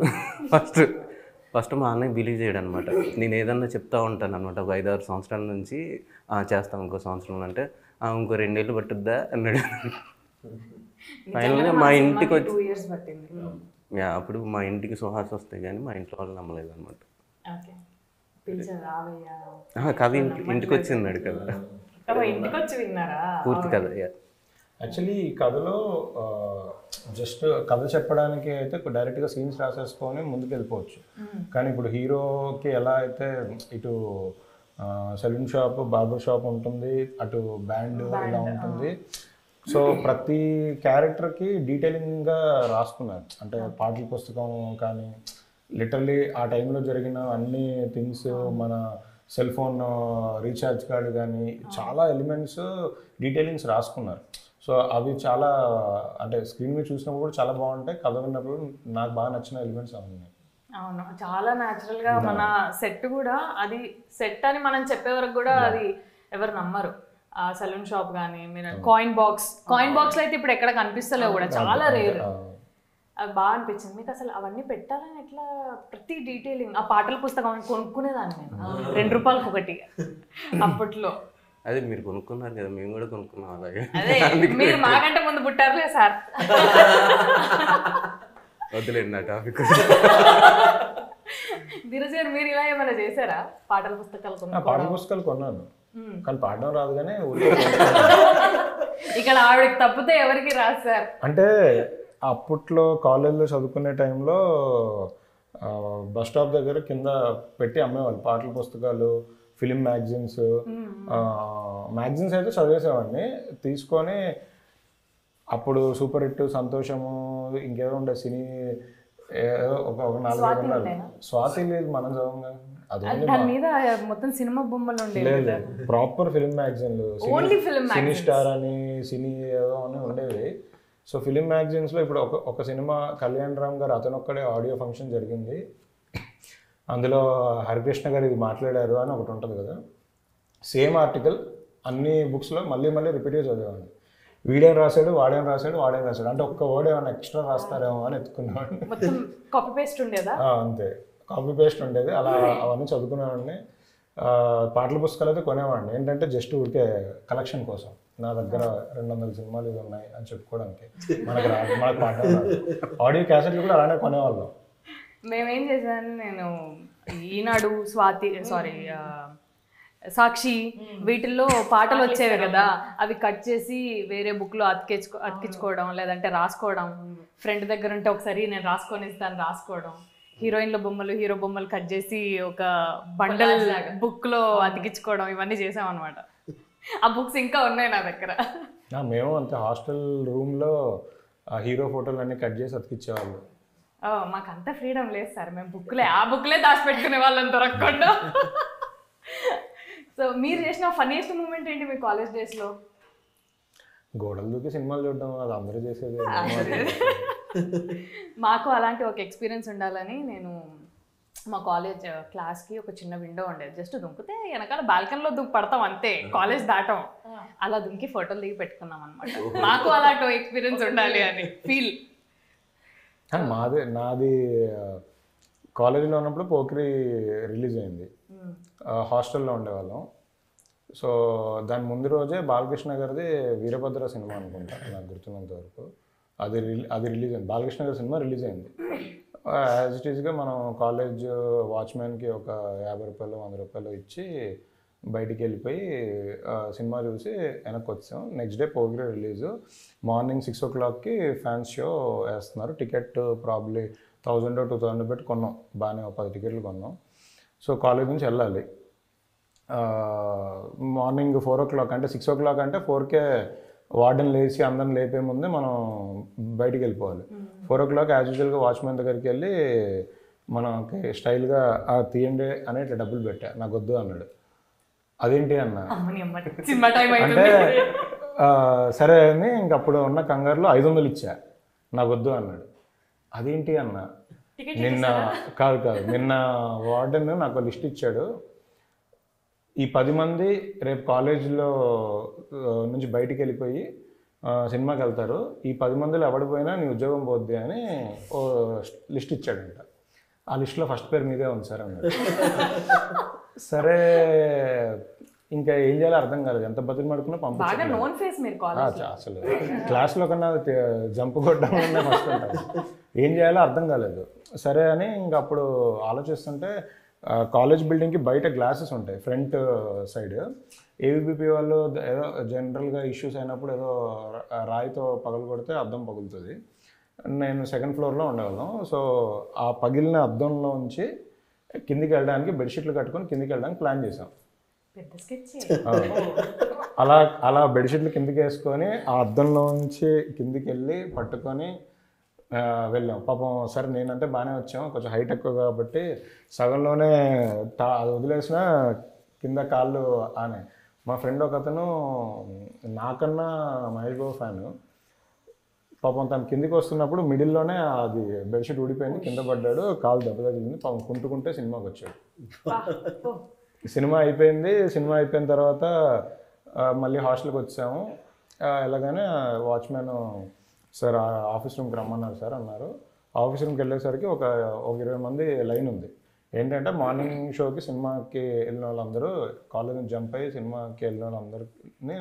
[SPEAKER 3] ఫస్ట్ మా అన్నయ్య బిలీవ్ చేయడం అనమాట. నేను ఏదన్నా చెప్తా ఉంటాను అనమాట, ఒక 5-6 సంవత్సరాల నుంచి చేస్తాం ఇంకో సంవత్సరం అంటే ఇంకో 2 ఏళ్ళు పట్టుద్దా అన్నాడు. ఫైనల్గా మా ఇంటికి వచ్చి అప్పుడు మా ఇంటికి సుహాస్ వస్తాయి కానీ మా ఇంట్లో వాళ్ళు నమ్మలేదు అనమాట. కథ ఇంటికి వచ్చి ఉన్నాడు కదా, పూర్తి కథ.
[SPEAKER 2] యాక్చువల్లీ ఈ కథలో జస్ట్ కథ చెప్పడానికి అయితే డైరెక్ట్గా సీన్స్ రాసేసుకొని ముందుకు వెళ్ళిపోవచ్చు. కానీ ఇప్పుడు హీరోకి ఎలా అయితే ఇటు సెలూన్ షాప్, బార్బర్ షాప్ ఉంటుంది, అటు బ్యాండ్ ఇలా ఉంటుంది. సో ప్రతి క్యారెక్టర్కి డీటెయిలింగ్గా రాసుకున్నారు. అంటే పాటల పుస్తకం కానీ లిటరలీ ఆ టైంలో జరిగిన అన్ని థింగ్స్, మన సెల్ ఫోన్ రీఛార్జ్ కార్డు కానీ చాలా ఎలిమెంట్స్ డీటెయిలింగ్స్ రాసుకున్నారు. సో అవి చాలా అంటే స్క్రీన్ మీద చూసినప్పుడు కూడా చాలా బాగుంటాయి, కథ విన్నప్పుడు నాకు బాగా నచ్చిన ఎలిమెంట్స్ అవి ఉన్నాయి.
[SPEAKER 1] అవును, చాలా న్యాచురల్గా మన సెట్ కూడా, అది సెట్ అని మనం చెప్పే వరకు కూడా అది ఎవరు నమ్మరు. ఆ సలూన్ షాప్ కానీ మీరు కాయిన్ బాక్స్ లో అయితే ఇప్పుడు ఎక్కడ కనిపిస్తలేవు కూడా, చాలా రేర్. అది బాగా అనిపించింది. మీకు అసలు అవన్నీ పెట్టాలని ఎట్లా ప్రతి డీటెయిలింగ్, ఆ పాటల పుస్తకం కొనుక్కునేదాన్ని నేను ₹2 ఒకటి అప్పట్లో.
[SPEAKER 3] అదే మీరు కొనుక్కున్నారు కదా, మేము కూడా కొనుక్కున్నాం అలాగే.
[SPEAKER 1] అదే మీరు మాకంటే ముందు పుట్టారులే సార్.
[SPEAKER 3] వద్దులేండి నా టాపిక్.
[SPEAKER 1] ధీరజ్ గారు మీరు ఇలా ఏమైనా చేశారా? పాటల పుస్తకాలు
[SPEAKER 2] పాటల పుస్తకాలు కొన్నాను, కానీ పాడడం రాదు. కానీ
[SPEAKER 1] ఇక్కడ ఆవిడకి తప్పితే ఎవరికి రాదు సార్.
[SPEAKER 2] అంటే అప్పట్లో కాలేజ్లో చదువుకునే టైంలో బస్ స్టాప్ దగ్గర కింద పెట్టి అమ్మేవాళ్ళు పాటల పుస్తకాలు, ఫిలిం మ్యాగజైన్స్. మ్యాగజైన్స్ అయితే చదివేసేవాడిని తీసుకొని. అప్పుడు సూపర్ హిట్, సంతోషము, ఇంకేదో ఉండే సినీ ఏదో ఒక 4-5 ఉన్నారు. స్వాతి లేదు మనం చదవంగా, అది
[SPEAKER 1] దాని మీద మొత్తం సినిమా బొమ్మలు ఉండేవి.
[SPEAKER 2] లేదు, ప్రాపర్ ఫిలిం మ్యాగజైన్లు, సినీ స్టార్ అని, సినీ ఏదో అని ఉండేవి. సో ఫిలిం మ్యాగజైన్స్లో ఇప్పుడు ఒక సినిమా కళ్యాణ్ రామ్ గారు అతను ఒక్కడే ఆడియో ఫంక్షన్ జరిగింది, అందులో హరికృష్ణ గారు ఇది మాట్లాడారు అని ఒకటి ఉంటుంది కదా, సేమ్ ఆర్టికల్ అన్ని బుక్స్లో మళ్ళీ మళ్ళీ రిపీట్గా చదివేవాడిని. వీడేం రాశాడు, వాడేం రాశాడు, అంటే ఒక్క వర్డ్ ఏమైనా ఎక్స్ట్రా రాస్తారేమో అని ఎత్తుకునేవాడిని.
[SPEAKER 1] మొత్తం కాపీ పేస్ట్ ఉండేదా?
[SPEAKER 2] అంతే, కాపీ పేస్ట్ ఉండేది. అలా అవన్నీ చదువుకునేవాడిని. పాటల పుస్తకాలు అయితే కొనేవాడిని, ఏంటంటే జస్ట్ ఊరికే కలెక్షన్ కోసం. నా దగ్గర 200 సినిమాలు ఇవి ఉన్నాయి అని చెప్పుకోవడానికి. మనకు పాడడం రాదు. ఆడియో క్యాసెట్లు కూడా అలానే కొనేవాళ్ళం.
[SPEAKER 1] మేమేం చేసాను, నేను ఈనాడు, సాక్షి వీటిల్లో పాటలు వచ్చేవి కదా, అవి కట్ చేసి వేరే బుక్లో అతికించుకోవడం, లేదంటే రాసుకోవడం. ఫ్రెండ్ దగ్గర ఉంటే ఒకసారి నేను రాసుకొని ఇస్తాను, రాసుకోవడం. హీరోయిన్ల బొమ్మలు, హీరో బొమ్మలు కట్ చేసి ఒక బండల్ బుక్లో అతికించుకోవడం, ఇవన్నీ చేసాం అనమాట. ఆ బుక్స్ ఇంకా ఉన్నాయి నా దగ్గర.
[SPEAKER 2] మేము అంతే, హాస్టల్ రూమ్లో హీరో ఫోటోలు అన్నీ కట్ చేసి అతికించేవాళ్ళు.
[SPEAKER 1] మాకు అంత ఫ్రీడమ్ లేదు సార్, మేము ఆ బుక్లే దాచిపెట్టుకునే వాళ్ళని దొరకకుండా. సో మీరు చేసిన ఫన్నీయెస్ట్ మూమెంట్ ఏంటి మీ కాలేజ్ డేస్లో?
[SPEAKER 2] గోడలు దూకి సినిమాలు చూడడం, అది అందరూ చేసేది.
[SPEAKER 1] మాకు అలాంటి ఒక ఎక్స్పీరియన్స్ ఉండాలని నేను మా కాలేజ్ క్లాస్కి ఒక చిన్న విండో ఉండేది, జస్ట్ దుంకితే వెనకాల బాల్కనీలో పడతాం అంతే, కాలేజ్ దాటం. అలా దుంకి ఫోటోలు దిగి పెట్టుకున్నాం అనమాట. మాకు అలాంటి ఎక్స్పీరియన్స్ ఉండాలి అని ఫీల్.
[SPEAKER 2] నాది కాలేజీలో ఉన్నప్పుడు పోకిరి రిలీజ్ అయింది, హాస్టల్లో ఉండేవాళ్ళం. సో దాని ముందు రోజే బాలకృష్ణ గారిది వీరభద్ర సినిమా అనుకుంటా, నాకు గుర్తున్నంత వరకు. అది రిలీజ్ అయింది, బాలకృష్ణ గారి సినిమా రిలీజ్ అయింది. యాజ్ ఇట్ ఈస్గా మనం కాలేజ్ వాచ్మెన్కి ఒక ₹50-100 ఇచ్చి బయటికి వెళ్ళిపోయి సినిమా చూసి వెనక్కి వచ్చాం. Next day Pokiri release, morning 6 o'clockకి ఫ్యాన్స్ షో వేస్తున్నారు. టికెట్ ప్రాబ్లీ 1000-2000 పెట్టి కొన్నాం, బాగానే 10 టికెట్లు కొన్నాం. సో కాలేజ్ నుంచి వెళ్ళాలి. మార్నింగ్ 4 o'clock అంటే 6 o'clock అంటే 4కే వార్డెన్ లేచి అందరిని లేపే ముందే మనం బయటికి వెళ్ళిపోవాలి. 4 o'clock యాజ్ యూజువల్గా వాచ్మెన్ దగ్గరికి వెళ్ళి మనకి స్టైల్గా తీయండి అని ఇట్లా డబ్బులు పెట్టా, నాకు వద్దు అన్నాడు. అదేంటి అన్న అంటే సరే అని ఇంకప్పుడు ఉన్న కంగారులో 500 ఇచ్చా, నాకు వద్దు అన్నాడు. అదేంటి అన్న, నిన్న వార్డెన్ నాకు లిస్ట్ ఇచ్చాడు, ఈ 10 మంది రేపు కాలేజీలో నుంచి బయటికి వెళ్ళిపోయి సినిమాకి వెళ్తారు, ఈ 10 మందిలో ఎవడిపోయినా నీ ఉద్యోగం పోద్ది అని ఓ లిస్ట్ ఇచ్చాడంట. ఆ లిస్ట్లో ఫస్ట్ పేరు మీదే ఉంది సార్ అన్నాడు. సరే ఇంకా ఏం చేయాలో అర్థం కాలేదు, ఎంత బతులు పడుకున్నా పంపించాను. అసలు క్లాస్లో కన్నా జంప్ కొట్టడం ఫస్ట్ ఉంటాను, ఏం చేయాలో అర్థం కాలేదు. సరే అని ఇంక అప్పుడు ఆలోచిస్తుంటే కాలేజ్ బిల్డింగ్కి బయట గ్లాసెస్ ఉంటాయి ఫ్రంట్ సైడ్. ఏబీపీ వాళ్ళు ఏదో జనరల్గా ఇష్యూస్ అయినప్పుడు ఏదో రాయితో పగలు కొడితే అద్దం పగులుతుంది. నేను 2nd floorలో ఉండేవాళ్ళం. సో ఆ పగిలిన అద్దంలో ఉంచి కిందికి వెళ్ళడానికి బెడ్షీట్లు కట్టుకొని కిందికి వెళ్ళడానికి ప్లాన్ చేసాం. అలా బెడ్షీట్లు కిందికి వేసుకొని ఆ అద్దంలో నుంచి కిందికి వెళ్ళి పట్టుకొని వెళ్ళాం. పాపం సరే నేనంటే బాగానే వచ్చాం, కొంచెం హైట్ ఎక్కువ కాబట్టి సగంలోనే అది వదిలేసిన కింద కాళ్ళు ఆనే. మా ఫ్రెండ్ ఒక అతను నాకన్నా మహేష్ బాబు ఫ్యాను, పాపం తను కిందికి వస్తున్నప్పుడు మిడిల్లోనే అది బెడ్షీట్ ఊడిపోయింది, కింద పడ్డాడు, కాలు దెబ్బ తగిలింది. పాపం కుంటుకుంటే సినిమాకి వచ్చాడు. సినిమా అయిపోయిన తర్వాత మళ్ళీ హాస్టల్కి వచ్చాము. ఎలాగైనా వాచ్మెన్ సార్ ఆఫీస్ రూమ్కి రమ్మన్నారు సార్ అన్నారు. ఆఫీస్ రూమ్కి వెళ్ళేసరికి ఒక 20 మంది లైన్ ఉంది. ఏంటంటే మార్నింగ్ షోకి సినిమాకి వెళ్ళిన వాళ్ళందరూ కాలేజ్ నుంచి జంప్ అయ్యి సినిమాకి వెళ్ళిన వాళ్ళందరినీ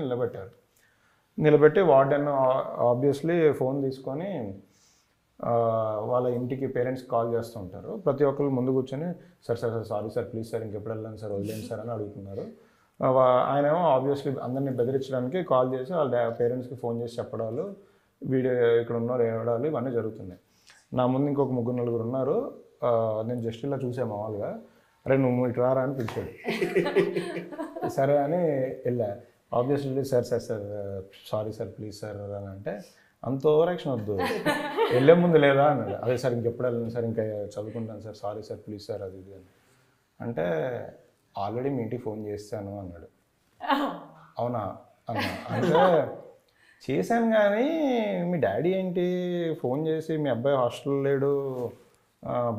[SPEAKER 2] నిలబెట్టి వార్డెన్ ఆబ్వియస్లీ ఫోన్ తీసుకొని వాళ్ళ ఇంటికి పేరెంట్స్కి కాల్ చేస్తూ ఉంటారు. ప్రతి ఒక్కరు ముందు కూర్చొని sir sorry sir please sir ఇంకెప్పుడు వెళ్ళండి సార్ వదిలేండి సార్ అని అడుగుతున్నారు. ఆయన ఏమో ఆబ్వియస్లీ అందరినీ బెదిరించడానికి కాల్ చేసి వాళ్ళ పేరెంట్స్కి ఫోన్ చేసి చెప్పడాలు, వీడియో ఇక్కడ ఉన్నారు ఏడాలు ఇవన్నీ జరుగుతున్నాయి. నా ముందు ఇంకొక 3-4 ఉన్నారు. నేను జస్ట్ ఇలా చూసా మామూలుగా, అరే నువ్వు ఇటు రారా అని పిలిచాడు. సరే అని వెళ్ళా. Obviously sir sorry sir please sir అని అంటే అంత ఓవర్ యాక్షన్ వద్దు, వెళ్ళే ముందు లేదా అన్నాడు. అదే సార్ ఇంకెప్పుడు వెళ్ళండి సార్ ఇంకా చదువుకుంటాను sir sorry sir please sir అది ఇది అని అంటే ఆల్రెడీ మీ ఇంటికి ఫోన్ చేస్తాను అన్నాడు. అవునా అన్నా అంటే చేశాను కానీ మీ డాడీ ఏంటి ఫోన్ చేసి మీ అబ్బాయి హాస్టల్లో లేడు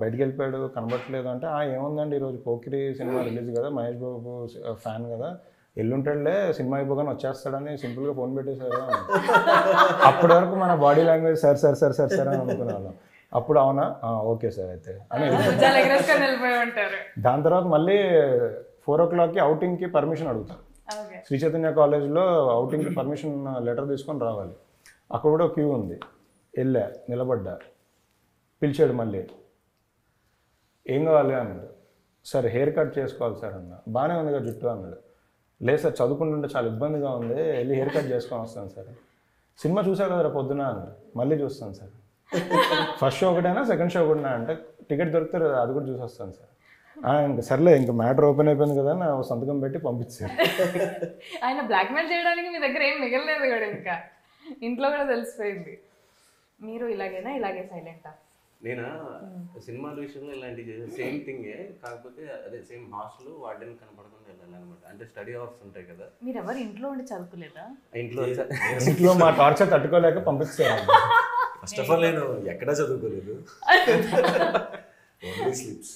[SPEAKER 2] బయటికి వెళ్ళిపోయాడు కనబట్టలేదు అంటే ఏముందండి ఈరోజు పోకిరి సినిమా రిలీజ్ కదా మహేష్ బాబు ఫ్యాన్ కదా ఎల్లుంటాడులే సినిమా అయిపోగానే వచ్చేస్తాడని సింపుల్గా ఫోన్ పెట్టేశారు. అప్పటి వరకు మన body language sir sir sir sir sir అని అనుకునే వాళ్ళం. అప్పుడు అవునా ఓకే సార్ అయితే అని. దాని తర్వాత మళ్ళీ 4 o'clockకి అవుటింగ్కి పర్మిషన్ అడుగుతారు. శ్రీ చైతన్య కాలేజ్లో అవుటింగ్కి పర్మిషన్ లెటర్ తీసుకొని రావాలి. అక్కడ కూడా క్యూ ఉంది. వెళ్ళా నిలబడ్డా, పిలిచాడు మళ్ళీ ఏం కావాలి అన్నాడు. సార్ హెయిర్ కట్ చేసుకోవాలి సార్ అన్న. బాగానే ఉంది కదా జుట్టు అన్నాడు. లేదు సార్ చదువుకుంటుంటే చాలా ఇబ్బందిగా ఉంది వెళ్ళి హెయిర్ కట్ చేసుకొని వస్తాను సార్. సినిమా చూసా కదా పొద్దున అన్నాడు. మళ్ళీ చూస్తాను సార్. ఫస్ట్ షో ఒకటైనా సెకండ్ షో ఒకటినా అంటే టికెట్ దొరికితే అది కూడా చూసి వస్తాను సార్. ఇంకా సర్లే ఇంకా మ్యాటర్ ఓపెన్ అయిపోయింది కదా నా సంతకం పెట్టి పంపించారు.
[SPEAKER 1] ఆయన బ్లాక్మెయిల్ చేయడానికి మీ దగ్గర ఏం మిగలలేదు కూడా, ఇంకా ఇంట్లో కూడా తెలిసిపోయింది. మీరు ఇలాగే సైలెంటా?
[SPEAKER 3] నేను సినిమాల విషయంలో ఇలాంటివి సేమ్ థింగే, కాకపోతే అదే సేమ్ హాస్టల్ వార్డెన్ కనపడకుండా వెళ్ళాలన్నమాట. అంటే స్టడీ అవర్స్ ఉంటాయి కదా.
[SPEAKER 1] మీరు ఎవరు ఇంట్లో ఉండి చదువుకోలేదా?
[SPEAKER 2] ఇంట్లో మా టార్చర్ తట్టుకోలేక పంపిస్తారు.
[SPEAKER 4] ఫస్ట్ ఆఫ్ ఆల్ నేను ఎక్కడా చదువుకోలేదు, only slips.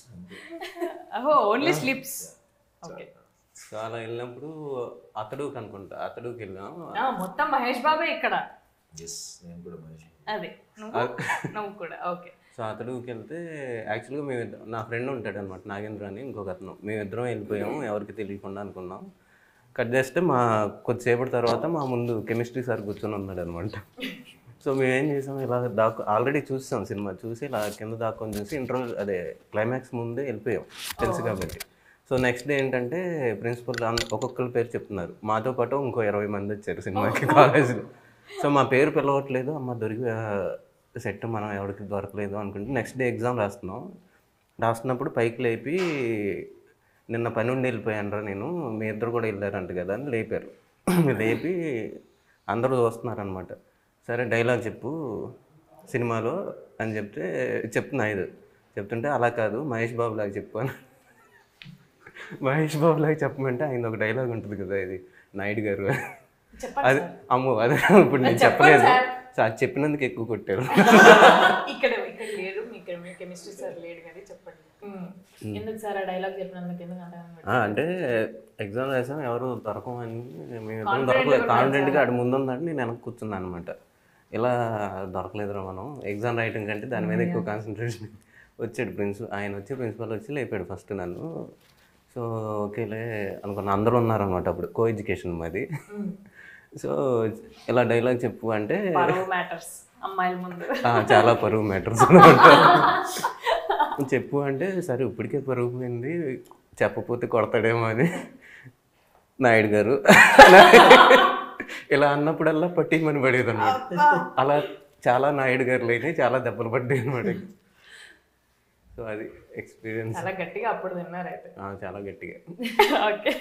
[SPEAKER 1] Only slips.
[SPEAKER 3] So అలా వెళ్ళినప్పుడు అతడుకి అనుకుంటా, అతడుకి వెళ్ళాం.
[SPEAKER 1] మొత్తం మహేష్ బాబే ఇక్కడ.
[SPEAKER 4] నేను కూడా మహేష్.
[SPEAKER 1] అదే నువ్వు కూడా ఓకే.
[SPEAKER 3] సో అతడుకి వెళ్తే యాక్చువల్గా మేమిద్దరం, నా ఫ్రెండ్ ఉంటాడు అనమాట నాగేంద్ర అని ఇంకొక అతను, మేమిద్దరం వెళ్ళిపోయాము ఎవరికి తెలియకుండా అనుకున్నాం. కట్ చేస్తే కొద్దిసేపటి తర్వాత మా ముందు కెమిస్ట్రీ సార్ కూర్చొని ఉన్నాడు అనమాట. సో మేమేం చేసాం, ఇలా ఆల్రెడీ చూసాం సినిమా, చూసి ఇలా కింద దాక్కొని చూసి ఇంటర్వ్యూ అదే క్లైమాక్స్ ముందే వెళ్ళిపోయాం తెలుసు కాబట్టి. సో నెక్స్ట్ డే ఏంటంటే ప్రిన్సిపల్ ఒక్కొక్కరి పేరు చెప్తున్నారు. మాతో పాటు ఇంకో 20 మంది వచ్చారు సినిమాకి కాలేజ్లో. సో మా పేరు పిలవట్లేదు, అమ్మ దొరికి సెట్ మనం ఎవరికి దొరకలేదు అనుకుంటే నెక్స్ట్ డే ఎగ్జామ్ రాస్తున్నప్పుడు పైకి లేపి నిన్న పని ఉండి వెళ్ళిపోయాను నేను, మీ ఇద్దరు కూడా వెళ్ళారంట కదా అని లేపారు. లేపి అందరూ చూస్తున్నారనమాట. సరే డైలాగ్ చెప్పు సినిమాలో అని చెప్తున్నా చెప్తుంటే అలా కాదు మహేష్ బాబు లాగా చెప్పు అని. మహేష్ బాబు లాగా చెప్పమంటే ఆయన ఒక డైలాగ్ ఉంటుంది కదా, ఇది నాయుడు గారు అది అమ్మో అదే ఇప్పుడు నేను చెప్పలేదు. సో అది చెప్పినందుకు ఎక్కువ కొట్టారు.
[SPEAKER 1] ఇక్కడ లేడు మీ కెమిస్ట్రీ సార్ లేడు కదా చెప్పండి ఎందుకు సార్ ఆ డైలాగ్ చెప్పినందుకు ఎందుకు
[SPEAKER 3] అంటే ఎగ్జామ్ రాసాం ఎవరు దొరకమని మేము దొరకలేదు కాన్ఫిడెంట్గా ఆడు ముందుందంటే నేను వెనక్కి కూర్చున్నాను అనమాట. ఇలా దొరకలేదురా మనం ఎగ్జామ్ రాయటం కంటే దాని మీద ఎక్కువ కాన్సన్ట్రేషన్. వచ్చాడు ఆయన ప్రిన్సిపల్ వచ్చి లేపాడు ఫస్ట్ నన్ను. సో ఓకేలే అనుకున్నా, అందరూ ఉన్నారనమాట అప్పుడు, కో ఎడ్యుకేషన్ మాది. సో ఇలా డైలాగ్ చెప్పు అంటే చాలా పరువు మ్యాటర్స్ చెప్పు అంటే సరే ఇప్పటికే పరుగు పోయింది చెప్పపోతే కొడతాడేమో అని నాయుడు గారు ఇలా అన్నప్పుడల్లా పట్టిమని పడేది అనమాట. అలా చాలా నాయుడు గారులు అయినాయి, చాలా దెబ్బలు పడ్డాయి అనమాట. సో అది ఎక్స్పీరియన్స్.
[SPEAKER 1] చాలా గట్టిగా అప్పుడు తిన్నారు అయితే.
[SPEAKER 3] చాలా గట్టిగా.
[SPEAKER 1] ఓకే,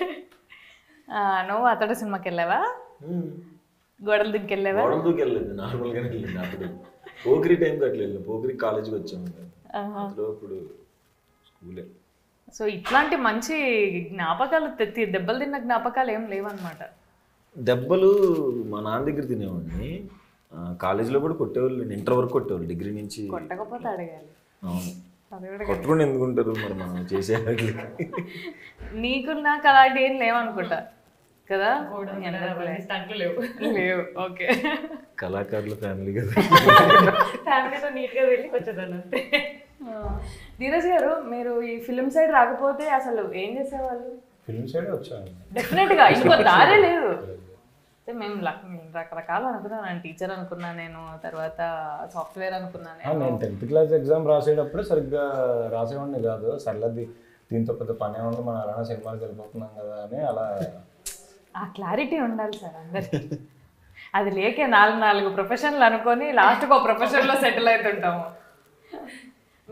[SPEAKER 1] నువ్వు అతడు సినిమాకి వెళ్ళావా? గోడలు దిక్కి వెళ్ళావా?
[SPEAKER 4] గోడలు దూకి వెళ్ళలేదు, నార్మల్గానే వెళ్ళింది. అప్పుడు పోకిరి టైంకి అట్లా వెళ్ళి పోకిరి కాలేజీకి వచ్చాము అప్పుడు స్కూలే.
[SPEAKER 1] సో ఇట్లాంటి మంచి జ్ఞాపకాలు దెబ్బలు తిన్న జ్ఞాపకాలు ఏం లేవన్నమాట.
[SPEAKER 4] దెబ్బలు మా నాన్న దగ్గర తినేవాడిని, కాలేజీలో కూడా కొట్టేవాళ్ళు, ఇంటర్ వరకు కొట్టేవాళ్ళు, డిగ్రీ నుంచి.
[SPEAKER 1] కొట్టకపోతే అడగాలి.
[SPEAKER 4] అవును, కొట్టుకుని ఎందుకుంటారు మరి మనం చేసే.
[SPEAKER 1] నీకు నాకు అలాంటి ఏం లేవనుకుంటా. కదా
[SPEAKER 5] లేవు
[SPEAKER 1] లేవు. ఓకే,
[SPEAKER 4] కళాకారుల ఫ్యామిలీ కదా.
[SPEAKER 5] ఫ్యామిలీతో నీట్గా వెళ్ళి వచ్చేదాన్ని అంతే.
[SPEAKER 1] ధీరజ్ గారు, మీరు ఈ ఫిల్మ్ సైడ్ రాకపోతే అసలు ఏం చేసేవాళ్ళు?
[SPEAKER 2] ఫిల్మ్ సైడ్ వచ్చాను.
[SPEAKER 1] డెఫినెట్గా ఇంకో దారే లేదు. మేము రకరకాలు అనుకున్నాను. నేను టీచర్ అనుకున్నా, నేను తర్వాత సాఫ్ట్వేర్ అనుకున్నాను.
[SPEAKER 2] నేను 10th క్లాస్ ఎగ్జామ్ రాసేటప్పుడే సరిగ్గా రాసేవాడిని కాదు. సర్లది దీంతో పెద్ద పనే ఉంది, మనం అలానే సినిమాకి వెళ్ళిపోతున్నాం కదా అని అలా.
[SPEAKER 1] ఆ క్లారిటీ ఉండాలి సార్ అందరికి. అది లేకే 4 ప్రొఫెషన్లు అనుకొని లాస్ట్కి ఒక ప్రొఫెషన్లో సెటిల్ అవుతుంటాము.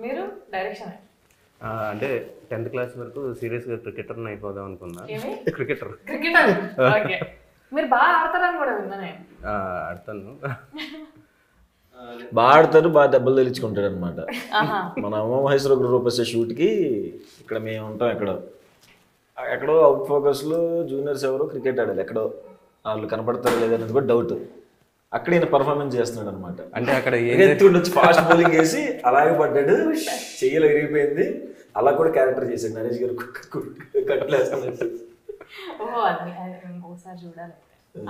[SPEAKER 1] మీరు డైరెక్షన్
[SPEAKER 3] అంటే 10th క్లాస్ వరకు సీరియస్గా క్రికెటర్ని అయిపోదాం అనుకున్నా. క్రికెటర్.
[SPEAKER 1] ఓకే, మీరు బాగా ఆడతారని కూడా విన్నా నేను.
[SPEAKER 3] ఆడతాను.
[SPEAKER 4] బాగా ఆడతారు, బాగా దెబ్బలు తెచ్చుకుంటాడు అనమాట. మన అమ్మ మహేశ్వర గ్రూప్ వచ్చే షూట్కి ఇక్కడ మేము ఉంటాం. ఎక్కడో అవుట్ ఫోకస్లో జూనియర్స్ ఎవరో క్రికెట్ ఆడాలి, ఎక్కడో వాళ్ళు కనపడతారు లేదనేది కూడా డౌట్. అక్కడ ఈయన పర్ఫార్మెన్స్ చేస్తున్నాడు అనమాట.
[SPEAKER 3] అంటే అక్కడ
[SPEAKER 4] ఎత్తుండొచ్చి ఫాస్ట్ బౌలింగ్ వేసి అలాగే పడ్డాడు, చెయ్యలు విరిగిపోయింది. అలా కూడా క్యారెక్టర్ చేశాడు నరేష్ గారు, కట్లేసుకున్నట్టు.
[SPEAKER 1] ఓహో, అది ఇంకోసారి చూడాలి.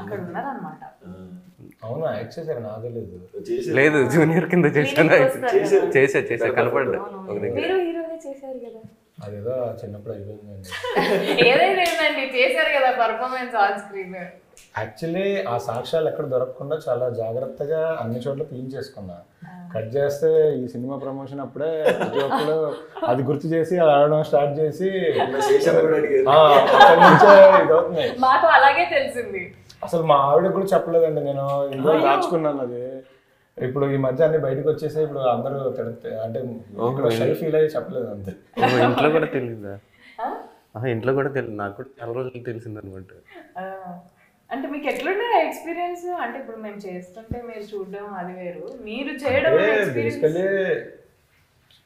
[SPEAKER 1] అక్కడ ఉన్నారనమాట.
[SPEAKER 2] అవునా, యాక్ట్ చేశారు? నాకు తెలియదు.
[SPEAKER 3] లేదు, జూనియర్ కింద చేశాను. చేసా కనపడ్డా.
[SPEAKER 1] మీరు హీరోగా చేశారు కదా.
[SPEAKER 2] అదేదో చిన్నప్పుడు అయిపోయిందండి.
[SPEAKER 1] ఏదైనా ఏంటండి, చేశారు కదా పర్ఫార్మెన్స్ ఆన్ స్క్రీన్.
[SPEAKER 2] యాక్చువల్లీ ఆ సాక్ష్యాలు ఎక్కడ దొరకకుండా చాలా జాగ్రత్తగా అన్ని చోట్ల చేసుకున్నా. కట్ చేస్తే ఈ సినిమా ప్రమోషన్ అప్పుడే ప్రతి ఒక్కరు అది గుర్తు చేసి అది ఆడడం స్టార్ట్ చేసి అక్కడి నుంచే ఇదవుతున్నాయి.
[SPEAKER 1] మాకు అలాగే తెలిసింది.
[SPEAKER 2] అసలు మా ఆవిడ కూడా చెప్పలేదండి, నేను ఇందులో దాచుకున్నాను. అది ఇప్పుడు ఈ మధ్య అన్ని బయటకు వచ్చేసి ఇప్పుడు అందరూ అంటే షెల్ఫ్ ఫీల్ అయ్యి చెప్పలేదు అంతే.
[SPEAKER 3] ఇంట్లో కూడా తెలియదా? ఇంట్లో కూడా తెలియదు, నాకు కూడా చాలా రోజులు తెలిసింది అనమాట.
[SPEAKER 1] అంటే మీకు ఎట్లుండే ఎక్స్పీరియన్స్? అంటే ఇప్పుడు మేము చేస్తుంటే మీరు చూడడం అది వేరు, మీరు చేయడం
[SPEAKER 2] బేసికలీ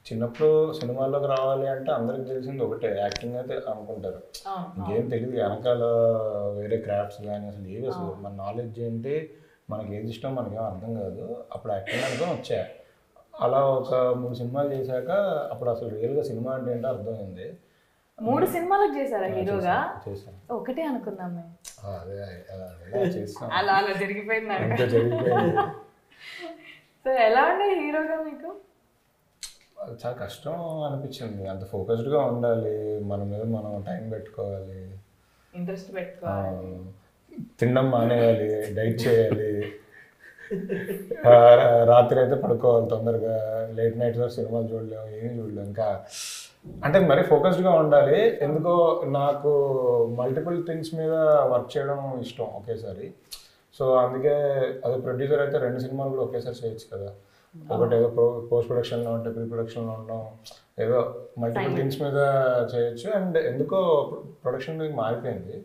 [SPEAKER 2] చిన్నప్పుడు సినిమాల్లోకి రావాలి అంటే అందరికి తెలిసింది ఒకటే, యాక్టింగ్ అయితే అనుకుంటారు. ఇంకేం తెలియదు వెనకాల వేరే క్రాఫ్ట్స్ కానీ అసలు ఏవి, అసలు మన నాలెడ్జ్ ఏంటి, మనకి ఏది ఇష్టం మనకేం అర్థం కాదు. అప్పుడు యాక్టింగ్ అనుకుని వచ్చా. అలా ఒక 3 సినిమాలు చేశాక అప్పుడు అసలు రియల్గా సినిమా అంటే ఏంటో అర్థమైంది.
[SPEAKER 1] 3 సినిమాలకు చేశారా హీరోగా?
[SPEAKER 2] చేశాను.
[SPEAKER 1] ఒకటే అనుకున్నాం మేము.
[SPEAKER 2] అలా
[SPEAKER 1] జరిగిపోయింది. సో ఎలా ఉండే హీరోగా మీకు?
[SPEAKER 2] చాలా కష్టం అనిపించింది. అంత ఫోకస్డ్గా ఉండాలి, మన మీద మనం టైం పెట్టుకోవాలి,
[SPEAKER 1] ఇంట్రెస్ట్ పెట్టుకోవాలి,
[SPEAKER 2] తినడం మానేయాలి, డైట్ చేయాలి, రాత్రి అయితే పడుకోవాలి తొందరగా, లేట్ నైట్స్ సినిమాలు చూడలేము, ఏమీ చూడలేము. ఇంకా అంటే మరీ ఫోకస్డ్గా ఉండాలి. ఎందుకో నాకు మల్టిపుల్ థింగ్స్ మీద వర్క్ చేయడం ఇష్టం ఒకేసారి. సో అందుకే అదే ప్రొడ్యూసర్ అయితే 2 సినిమాలు కూడా ఒకేసారి చేయొచ్చు కదా. ఒకటి ఏదో పోస్ట్ ప్రొడక్షన్లో ఉంటే ప్రీ ప్రొడక్షన్లో ఉండడం, ఏదో మల్టిపుల్ థింగ్స్ మీద చేయొచ్చు. అండ్ ఎందుకో ప్రొడక్షన్ మారిపోయింది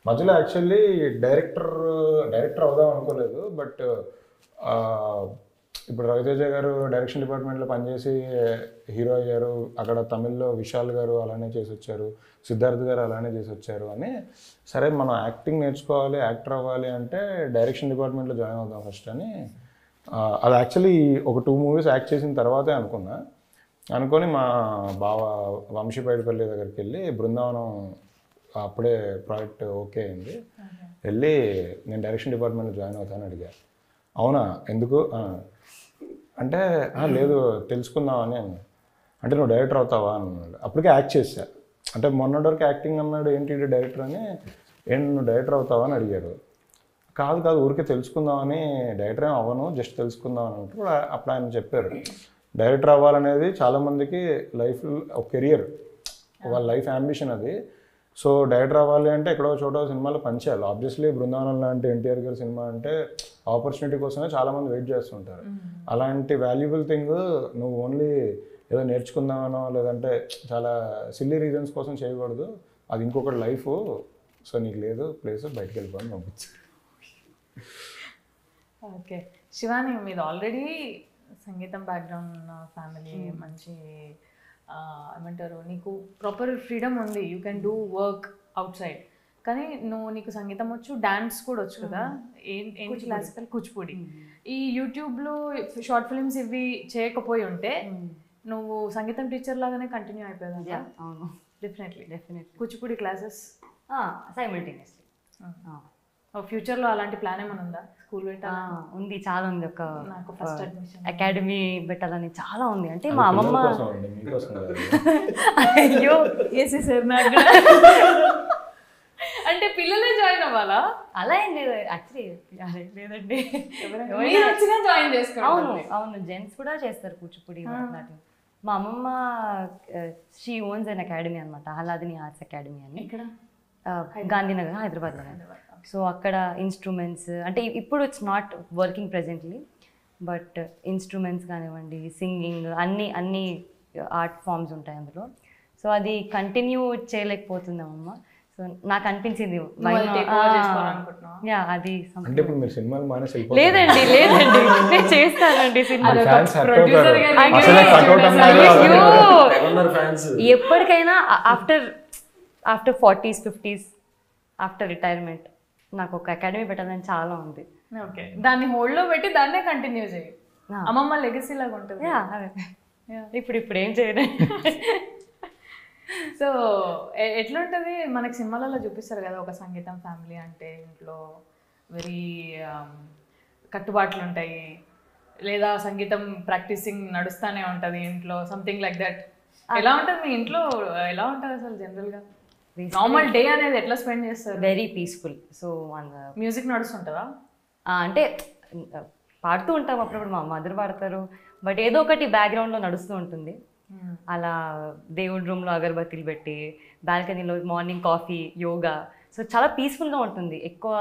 [SPEAKER 2] మధ్యలో. యాక్చువల్లీ డైరెక్టర్ అవుదాం అనుకోలేదు, బట్ ఇప్పుడు రవితేజ గారు డైరెక్షన్ డిపార్ట్మెంట్లో పనిచేసి హీరో అయ్యారు. అక్కడ తమిళ్లో విశాల్ గారు అలానే చేసి వచ్చారు, సిద్ధార్థ్ గారు అలానే చేసి వచ్చారు అని, సరే మనం యాక్టింగ్ నేర్చుకోవాలి, యాక్టర్ అవ్వాలి అంటే డైరెక్షన్ డిపార్ట్మెంట్లో జాయిన్ అవుదాం ఫస్ట్ అని. అది యాక్చువల్లీ ఒక 2 మూవీస్ యాక్ట్ చేసిన తర్వాతే అనుకొని మా బావ వంశీపైడిపల్లి దగ్గరికి వెళ్ళి బృందావనం అప్పుడే ప్రాజెక్ట్ ఓకే అయింది, వెళ్ళి నేను డైరెక్షన్ డిపార్ట్మెంట్లో జాయిన్ అవుతాను అడిగా. అవునా ఎందుకు అంటే లేదు తెలుసుకుందామని అన్నా. అంటే నువ్వు డైరెక్టర్ అవుతావా అన్నాడు. అప్పటికే యాక్ట్ చేశా. అంటే మొన్నటి వరకు యాక్టింగ్ అన్నాడు, ఏంటి డైరెక్టర్ అని. ఏంటి నువ్వు డైరెక్టర్ అవుతావా అని అడిగారు. కాదు ఊరికే తెలుసుకుందామని, డైరెక్టర్ ఏం అవ్వను, జస్ట్ తెలుసుకుందాం అని అంటే అప్పుడు ఆయన చెప్పారు, డైరెక్టర్ అవ్వాలనేది చాలామందికి లైఫ్ ఒక కెరియర్, వాళ్ళ లైఫ్ అంబిషన్ అది. సో డైరెక్టర్ అవ్వాలి అంటే ఎక్కడో చోట సినిమాలో పనిచేయాలి. ఆబ్వియస్లీ బృందావనం లాంటి ఎన్టీఆర్ గారి సినిమా అంటే ఆపర్చునిటీ కోసమే చాలామంది వెయిట్ చేస్తుంటారు. అలాంటి వాల్యుబుల్ థింగ్ నువ్వు ఓన్లీ ఏదో నేర్చుకుందామనో లేదంటే చాలా సిల్లీ రీజన్స్ కోసం చేయకూడదు, అది ఇంకొకటి లైఫ్. సో నీకు లేదు ప్లేస్, బయటకు వెళ్ళిపోని పంపించు.
[SPEAKER 1] ఓకే, శివాని మీది ఆల్రెడీ సంగీతం బ్యాక్గ్రౌండ్ ఉన్న ఫ్యామిలీ, మంచి ఏమంటారు, నీకు ప్రాపర్ ఫ్రీడమ్ ఉంది, you can do work out side. కానీ నీకు సంగీతం వచ్చు, డాన్స్ కూడా వచ్చు కదా, ఏంటి క్లాసికల్, కూచిపూడి. ఈ యూట్యూబ్లో షార్ట్ ఫిల్మ్స్ ఇవి చేయకపోయి ఉంటే నువ్వు సంగీతం టీచర్ లాగానే కంటిన్యూ అయిపోయావు.
[SPEAKER 5] అవును,
[SPEAKER 1] డెఫినెట్లీ. Kuchipudi classes
[SPEAKER 5] simultaneously.
[SPEAKER 1] ఫ్యూచర్లో అలాంటి ప్లాన్ ఏమైనా ఉందా? స్కూల్ పెట్టాలి
[SPEAKER 5] ఉంది, చాలా ఉంది. ఒక
[SPEAKER 1] నాకు ఫస్ట్ అడ్మిషన్
[SPEAKER 5] అకాడమీ పెట్టాలని చాలా ఉంది. అంటే మా అమ్మమ్మ
[SPEAKER 1] అయ్యో ఏసీ సార్ నాకు అంటే పిల్లలే జాయిన్ అవ్వాలా?
[SPEAKER 5] అలా ఏం లేదు యాక్చువల్లీ, లేదండి.
[SPEAKER 1] జాయిన్ చేసుకోవాలి.
[SPEAKER 5] అవును జెంట్స్ కూడా చేస్తారు కూచిపూడి, భరతనాట్యం. మా అమ్మమ్మ షీ ఓన్స్ అన్ అకాడమీ అనమాట, ఆహ్లాదిని ఆర్ట్స్ అకాడమీ అని.
[SPEAKER 1] ఇక్కడ
[SPEAKER 5] గాంధీనగర్, హైదరాబాద్లో. సో అక్కడ ఇన్స్ట్రుమెంట్స్ అంటే ఇప్పుడు it's not working presently, but instruments కానివ్వండి, సింగింగ్, అన్ని ఆర్ట్ ఫామ్స్ ఉంటాయి అందులో. సో అది కంటిన్యూ చేయలేకపోతుందమ్మా. సో నాకు అనిపించింది అది లేదండి నేను చేస్తానండి సినిమా. ఎప్పటికైనా after 40s 50s after retirement నాకు ఒక అకాడమీ పెట్టాలని చాలా ఉంది.
[SPEAKER 1] ఓకే, దాన్ని హోల్డ్ లో పెట్టి దాన్నే కంటిన్యూ చేయి. అమ్మమ్మ లెగసీ లాగా ఉంటుంది.
[SPEAKER 5] ఇప్పుడు ఏం చేయలేదు.
[SPEAKER 1] సో ఎట్లుంటుంది మనకి సినిమాలలో చూపిస్తారు కదా, ఒక సంగీతం ఫ్యామిలీ అంటే ఇంట్లో వెరీ కట్టుబాట్లు ఉంటాయి, లేదా సంగీతం ప్రాక్టీసింగ్ నడుస్తూనే ఉంటుంది ఇంట్లో, సంథింగ్ లైక్ దట్. ఎలా ఉంటుంది మీ ఇంట్లో? ఎలా ఉంటుంది అసలు జనరల్గా నార్మల్ డే అనేది ఎట్లా స్పెండ్ చేస్తారు?
[SPEAKER 5] Very peaceful. సో
[SPEAKER 1] మ్యూజిక్ నడుస్తుంటుందా?
[SPEAKER 5] అంటే పాడుతూ ఉంటాం అప్పుడప్పుడు, మా మదర్ పాడతారు, బట్ ఏదో ఒకటి బ్యాక్గ్రౌండ్లో నడుస్తూ ఉంటుంది. అలా దేవుడి రూమ్లో అగరబత్తీలు పెట్టి, బాల్కనీలో మార్నింగ్ కాఫీ, యోగా. సో చాలా పీస్ఫుల్గా ఉంటుంది, ఎక్కువ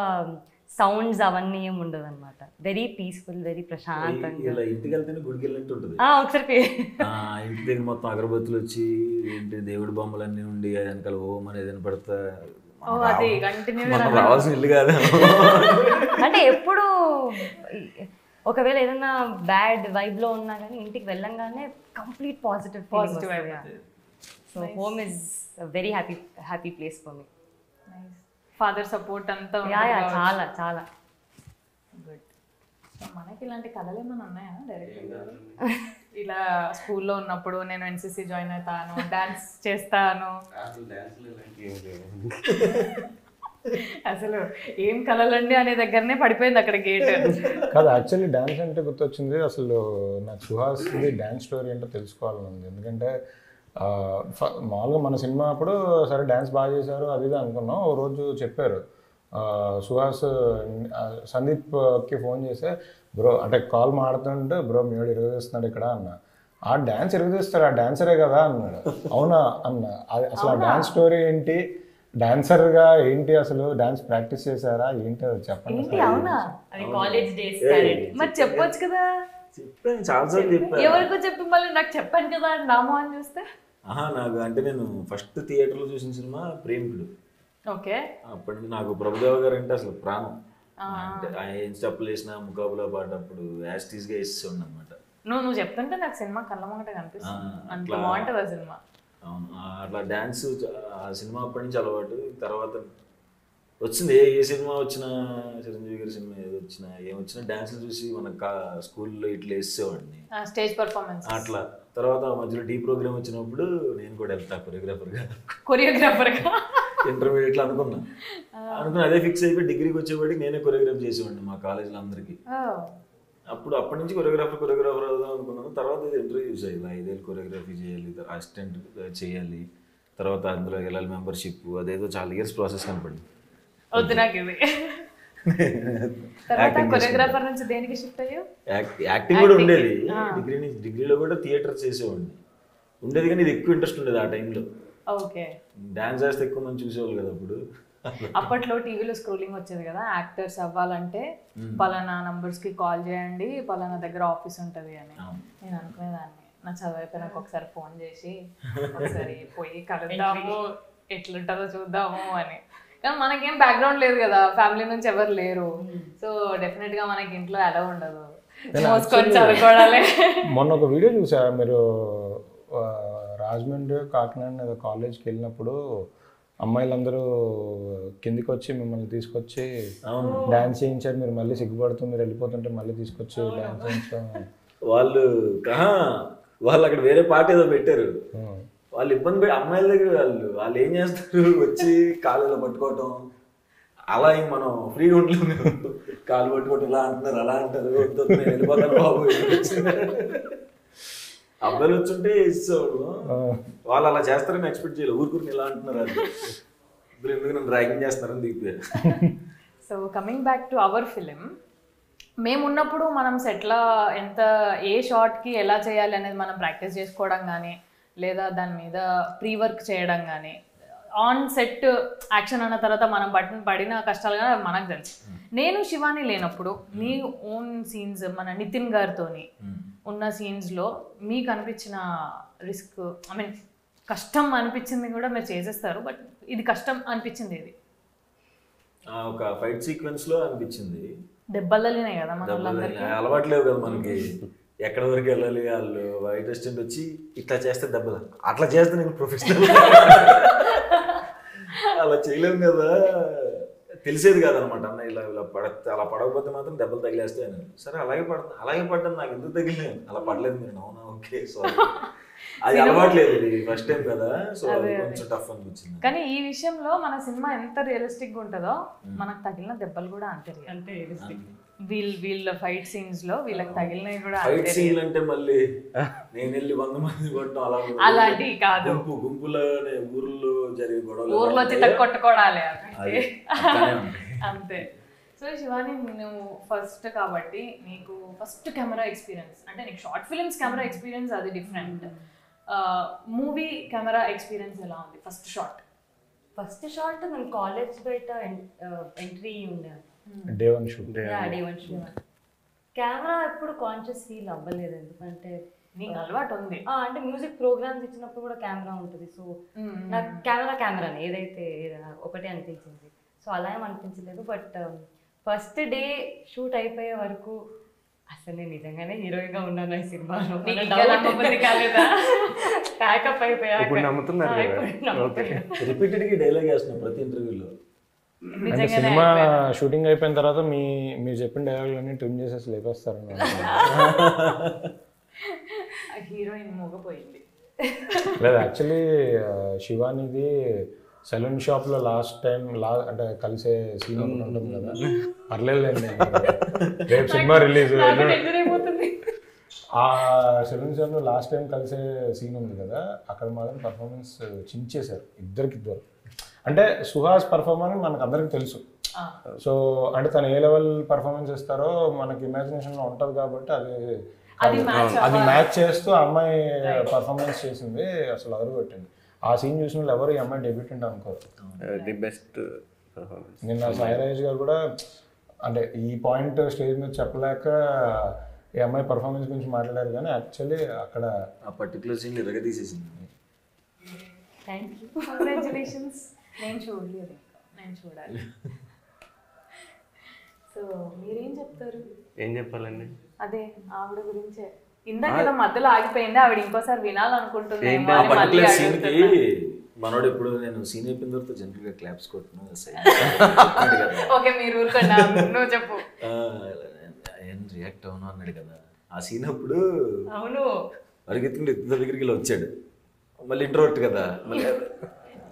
[SPEAKER 5] సౌండ్స్ అవన్నీ ఏమి ఉండదు అనమాట. వెరీ పీస్ఫుల్, వెరీ ప్రశాంతంగా.
[SPEAKER 4] ఇంటికి వెళ్తేనే గుడికి వెళ్ళినట్టు ఉంటుంది.
[SPEAKER 5] ఒకసారి
[SPEAKER 4] ఇంటి దగ్గర మొత్తం అగరబత్తులు వచ్చి ఏంటి దేవుడి బొమ్మలన్నీ ఉండి వెనకాల ఓం అనేది వినపడతా రావాల్సిన ఇల్లు కాదు.
[SPEAKER 5] అంటే ఎప్పుడు ఒకవేళ ఏదైనా బ్యాడ్ వైబ్లో ఉన్నా కానీ ఇంటికి వెళ్ళంగానే complete positive vibe. So home is very happy place for me.
[SPEAKER 1] Father support అంతా
[SPEAKER 5] చాలా చాలా
[SPEAKER 1] గుడ్. సో మనకి ఇలాంటి కళలు ఏమైనా ఉన్నాయా డైరెక్ట్గా? ఇలా స్కూల్లో ఉన్నప్పుడు నేను ఎన్సీసీ జాయిన్ అవుతాను, డాన్స్ చేస్తాను, అసలు ఏం కళలండి అనే దగ్గరనే పడిపోయింది అక్కడ గేట్.
[SPEAKER 2] కాదు, యాక్చువల్లీ డాన్స్ అంటే గుర్తొచ్చింది. అసలు నాకు సుహాస్ది డాన్స్ స్టోరీ ఏంటో తెలుసుకోవాలని ఉంది. ఎందుకంటే మామూలుగా మన సినిమా అప్పుడు సరే డ్యాన్స్ బాగా చేశారు అది ఇది అనుకున్నాం. ఓ రోజు చెప్పారు సుహాస్ సందీప్కి ఫోన్ చేస్తే, బ్రో అంటే కాల్ మాడుతుంటే, బ్రో మీవాడు ఇరగదీస్తున్నాడు ఇక్కడ అన్న. ఆ డ్యాన్స్ ఇరగదీస్తారు, ఆ డాన్సరే కదా అన్నాడు. అవునా అన్న. అసలు ఆ డ్యాన్స్ స్టోరీ ఏంటి, డాన్సర్గా ఏంటి, అసలు డాన్స్ ప్రాక్టీస్ చేశారా ఏంటి అది చెప్పండి.
[SPEAKER 1] అవునా?
[SPEAKER 5] కాలేజ్ డేస్
[SPEAKER 1] మరి చెప్పొచ్చు కదా.
[SPEAKER 4] చెప్పాను చాలాసార్లు చెప్పాను.
[SPEAKER 1] ఎవరికో చెప్పి మళ్ళీ నాకు చెప్పాను కదా నామో అని చూస్తే.
[SPEAKER 4] నాకు అంటే నేను ఫస్ట్ థియేటర్లో చూసిన సినిమా ప్రేమికుడు.
[SPEAKER 1] ఓకే.
[SPEAKER 4] అప్పటి నుంచి నాకు ప్రభుదేవ గారు అంటే అసలు ప్రాణం. అంటే ఆయన ఏం స్టెప్పులు వేసిన ముఖాబులా పాటప్పుడు యాస్టీస్గా వేసేవాడిని అనమాట.
[SPEAKER 1] నువ్వు చెప్తుంటే నాకు సినిమా కళ్ళ ముంగట కనిపిస్తుంది, అంత బాగుంటుంది ఆ సినిమా.
[SPEAKER 4] అవును, అట్లా డ్యాన్స్ ఆ సినిమా అప్పటి నుంచి అలవాటు. తర్వాత వచ్చింది ఏ సినిమా వచ్చినా, చిరంజీవి గారి సినిమా ఏది వచ్చినా ఏమొచ్చినా డాన్స్లు చూసి మన స్కూల్లో ఇట్లా వేసేవాడిని,
[SPEAKER 1] స్టేజ్ పర్ఫార్మెన్స్
[SPEAKER 4] అట్లా. తర్వాత మధ్యలో డీ ప్రోగ్రామ్ వచ్చినప్పుడు నేను కూడా వెళ్తా
[SPEAKER 1] కొరియోగ్రాఫర్గా
[SPEAKER 4] ఇంటర్మీడియట్లో అనుకున్నా అదే ఫిక్స్ అయిపోయి డిగ్రీకి వచ్చేవాడికి నేనే కొరియోగ్రాఫ్ చేసేవాడిని మా కాలేజీలో అందరికీ. అప్పటి నుంచి కొరియోగ్రాఫర్ అవుదాం అనుకున్నాను. తర్వాత ఇది ఇంటర్వ్యూ చూసాయి, 5 ఏళ్ళు కొరియోగ్రఫీ చేయాలి, అసిస్టెంట్ చేయాలి, తర్వాత అందులో వెళ్ళాలి మెంబర్షిప్, అదేదో చాలా ఇయర్స్ ప్రాసెస్ కనపడింది.
[SPEAKER 1] వద్దు నాకు ఇది. తర్వాత కొరియోగ్రాఫర్ నుంచి దేనికి షిఫ్ట్ అయ్యావు?
[SPEAKER 4] యాక్టింగ్ కూడా ఉండేది. డిగ్రీలో కూడా థియేటర్ చేసేవాడిని ఉండేది, కానీ ఇది ఎక్కువ ఇంట్రెస్ట్ ఉండేది ఆ టైంలో.
[SPEAKER 1] ఓకే.
[SPEAKER 4] డాన్స్ చేస్తే ఎక్కువ మంది చూసేవాళ్ళు కదా అప్పుడు.
[SPEAKER 1] అప్పట్లో టీవీలో స్క్రోలింగ్ వచ్చేది కదా, యాక్టర్స్ అవ్వాలంటే పలానా నంబర్స్కి కాల్ చేయండి, పలానా దగ్గర ఆఫీస్ ఉంటుంది అని. నేను అనుకునేదాన్ని, నా చదువు అయిపోయినాక ఒకసారి ఫోన్ చేసి ఒకసారి పోయి కలుద్దాము, ఎట్లుంటుందో చూద్దాము అని. కానీ మనకేం బ్యాక్గ్రౌండ్ లేదు కదా, ఫ్యామిలీ నుంచి ఎవరు లేరు. సో డెఫినెట్గా మనకి ఇంట్లో అలా ఉండదు, మోసుకొని చదువుకోవడాలే.
[SPEAKER 2] మొన్న ఒక వీడియో చూసా, మీరు రాజమండ్రి కాకినాడ కాలేజ్కి వెళ్ళినప్పుడు అమ్మాయిలందరూ కిందికి వచ్చి మిమ్మల్ని తీసుకొచ్చి డాన్స్ చేయించారు. మీరు మళ్ళీ సిగ్గుపడుతూ మీరు వెళ్ళిపోతుంటే మళ్ళీ తీసుకొచ్చి డాన్స్ చేయించాం.
[SPEAKER 4] వాళ్ళు అక్కడ వేరే పాట ఏదో పెట్టారు, వాళ్ళు ఇబ్బంది అమ్మాయిల దగ్గర వాళ్ళు ఏం చేస్తారు, వచ్చి కాలేజీలో పట్టుకోవటం అలా ఇంక మనం ఫ్రీగా ఉండలేము. కాలు పట్టుకుంటే ఇలా అంటున్నారు, అలా అంటారు, వద్దు నేను వెళ్ళిపోతాను బాబు. అబ్బాయిలు వచ్చుంటే ఇచ్చేవాడు, వాళ్ళు అలా చేస్తారని ఎక్స్పెక్ట్ చేయలేదు. ఊరుకుని ఇలా అంటున్నారు, అది ఎందుకు నన్ను ర్యాగింగ్ చేస్తారని దిగిపోయారు.
[SPEAKER 1] So coming back to our film, మేము ఉన్నప్పుడు మనం సెట్లో ఎంత ఏ షార్ట్కి ఎలా చేయాలి అనేది మనం ప్రాక్టీస్ చేసుకోవడం కానీ, లేదా దాని మీద ప్రీ వర్క్ చేయడం కానీ, ఆన్ సెట్ యాక్షన్ అన్న తర్వాత మనం పడిన కష్టాలు కానీ మనకు తెలుసు. నేను శివాని లేనప్పుడు మీ ఓన్ సీన్స్, మన నితిన్ గారితోని ఉన్న సీన్స్లో మీకు అనిపించిన రిస్క్, ఐ మీన్ కష్టం అనిపించింది కూడా మీరు చేసేస్తారు, బట్ ఇది కష్టం అనిపించింది ఇది?
[SPEAKER 4] ఒక ఫైట్ సీక్వెన్స్ లో అనిపించింది.
[SPEAKER 1] దెబ్బలనే కదా మన వాళ్ళందరికీ
[SPEAKER 4] అలవాట్లేవు కదా మనకి, ఎక్కడి వరకు వెళ్ళాలి. వాళ్ళు వైట్ రెస్టారెంట్ వచ్చి ఇట్లా చేస్తే దెబ్బలు, అట్లా చేస్తే నేను ప్రొఫెషనల్, అలా చేయలేము కదా, తెలిసేది కాదనమాట. అన్న ఇలా ఇలా అలా పడకపోతే మాత్రం దెబ్బలు తగిలేస్తాయి అని. సరే అలాగే పడ్డాను, నాకు ఎందుకు తగిలినాయి, అలా పడలేదు నేను. అవునా, ఓకే, సారీ. అది అలవాట్లేదు, ఇది ఫస్ట్ టైం కదా, సో అది కొంచెం టఫ్ అనిపించింది.
[SPEAKER 1] కానీ ఈ విషయంలో మన సినిమా ఎంత రియలిస్టిక్ గా ఉంటుందో మనకు తగిలిన దెబ్బలు కూడా అంతే రియలిస్టిక్. వీళ్ళ ఫైట్ సీన్స్ లో వీళ్ళకి తగిలినవి కూడా
[SPEAKER 4] ఫైట్ సీన్ అంటే మళ్ళీ నేను వెళ్ళి 100 మంది కొట్టడం అలా
[SPEAKER 1] అలాంటి కాదు,
[SPEAKER 4] గుంపులోనే ఊర్లో జరిగే గొడవలు,
[SPEAKER 1] ఊర్లో చిత్త కొట్టుకోవడాలి అంతే. సో శివాని, నువ్వు ఫస్ట్ కాబట్టి నీకు ఫస్ట్ కెమెరా ఎక్స్పీరియన్స్, అంటే నీకు షార్ట్ ఫిల్మ్స్ కెమెరా ఎక్స్పీరియన్స్ అది డిఫరెంట్, మూవీ కెమెరా ఎక్స్పీరియన్స్ ఎలా ఉంది? ఫస్ట్ షాట్ నేను కాలేజ్ బయట ఎంట్రీ ఉండే
[SPEAKER 2] డే వన్ షూట్.
[SPEAKER 5] కెమెరా ఎప్పుడు కాన్షియస్ ఫీల్ అవ్వలేదు, ఎందుకంటే
[SPEAKER 1] నీకు అలవాటు ఉంది.
[SPEAKER 5] అంటే మ్యూజిక్ ప్రోగ్రామ్స్ ఇచ్చినప్పుడు కూడా కెమెరా ఉంటుంది, సో నాకు కెమెరాని ఏదైతే ఒకటే అనిపించింది. సో అలా ఏం అనిపించలేదు. బట్ ఫస్ట్ డే షూట్ అయిపోయే వరకు అసలు నేను నిజంగానే హీరోయిన్ గా ఉన్నాను ఈ సినిమాలో, ప్యాకప్ అయిపోయాక
[SPEAKER 4] రిపీటెడ్ గా డైలాగ్ వేస్తున్నా ప్రతి ఇంటర్వ్యూలో.
[SPEAKER 2] అంటే సినిమా షూటింగ్ అయిపోయిన తర్వాత మీరు చెప్పిన డైలాగులన్నీ ట్రిమ్ చేసేసి లేపేస్తారు.
[SPEAKER 1] హీరోయిన్ మోగపోయింది.
[SPEAKER 2] లేదు, యాక్చువల్లీ శివానిది సెలూన్ షాప్ లో లాస్ట్ టైం అంటే కలిసే సీన్ ఉంటుంది కదా, పర్లేదులేండి, రేపు సినిమా రిలీజ్ ఆ సెలూన్ షాప్ లో లాస్ట్ టైం కలిసే సీన్ ఉంది కదా, అక్కడ మాత్రం పర్ఫార్మెన్స్ చించేశారు ఇద్దరు. అంటే సుహాస్ పర్ఫార్మెన్స్ మనకు అందరికి తెలుసు, సో అంటే తను ఏ లెవెల్ పర్ఫార్మెన్స్ ఇస్తారో మనకి ఇమాజినేషన్ లో ఉంటది కాబట్టి అది మ్యాచ్ చేస్తూ అమ్మాయి పర్ఫార్మెన్స్ చేసింది, అసలు అదరు పెట్టింది. ఆ సీన్ చూసిన వాళ్ళు ఎవరు ఈ అమ్మాయి డెబ్యూటెంట్ అనుకోరు.
[SPEAKER 3] The best performance.
[SPEAKER 2] నిన్న సాయిరాజ్ గారు కూడా అంటే ఈ పాయింట్ స్టేజ్ మీద చెప్పలేక ఈ అమ్మాయి పర్ఫార్మెన్స్ గురించి మాట్లాడారు, కానీ యాక్చువల్లీ అక్కడ
[SPEAKER 4] ఆ పర్టికులర్ సీన్ ఇరగ తీసేసింది.
[SPEAKER 1] Thank you, congratulations. నేను చూడలేదు, నేను చూడాలి. సో మీరేం చెప్తారు?
[SPEAKER 3] ఏం చెప్పాలండి?
[SPEAKER 1] అదే ఆవిడ గురించే ఇందాక ఏదో మధ్యలో ఆగిపోయింది, ఆవిడ ఇంకోసారి వినాలనుకుంటుంది.
[SPEAKER 4] మనోడు ఇప్పుడు నేను సీన్ అయిపోయిన తర్వాత జనరల్ గా క్లాప్స్ కొట్టున్నాను.
[SPEAKER 1] ఓకే, మీరు ఊరుకోండి, నువ్వు చెప్పు.
[SPEAKER 4] ఏం రియాక్ట్ అవును అన్నాడు కదా ఆ సీన్ అప్పుడు.
[SPEAKER 1] అవును,
[SPEAKER 4] అరిగెత్తుకుంటే ఇద్దరు దగ్గరికి వచ్చాడు, మళ్ళీ ఇంట్రోవర్ట్ కదా, మళ్ళీ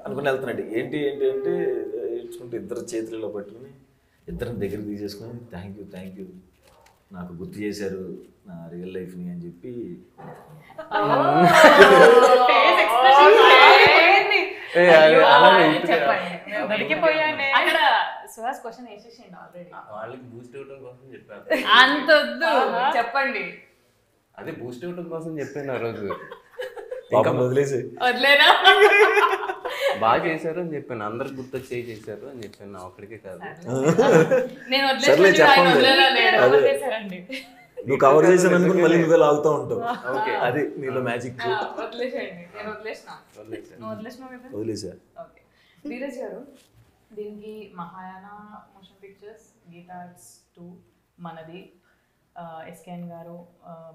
[SPEAKER 4] అనుకుని వెళ్తున్నాడు. ఏంటి అంటే ఏడ్చుకుంటే ఇద్దరు చేతులలో పట్టుకుని ఇద్దరిని దగ్గరికి తీసేసుకుని థ్యాంక్ యూ నాకు గుర్తు చేశారు నా రియల్ లైఫ్ని అని చెప్పి.
[SPEAKER 1] అక్కడ సుహాస్ క్వశ్చన్ వేసేసిండు ఆల్రెడీ.
[SPEAKER 3] వాళ్ళకి బూస్ట్ ఇవ్వడం కోసం చెప్పారు.
[SPEAKER 1] అంత వద్దు, చెప్పండి.
[SPEAKER 3] అదే బూస్ట్ ఇవ్వడం కోసం చెప్పాను ఆ రోజు.
[SPEAKER 1] వదిలేనా?
[SPEAKER 3] బాగా చేశారు అని చెప్పాను, అందరికి గుర్తొచ్చి చేశారు అని చెప్పాను, నా ఒక్కడికే కాదు.
[SPEAKER 1] నేను
[SPEAKER 4] నువ్వు కవర్ చేశాను అనుకుని మళ్ళీ నువ్వే లాగుతూ ఉంటావు. అది నీలో మ్యాజిక్. వదిలేసా.
[SPEAKER 1] ధీరజ్ గారు, దీనికి Mahayana motion pictures, Geetha arts 2, మనది, ఎస్కేఎన్ గారు,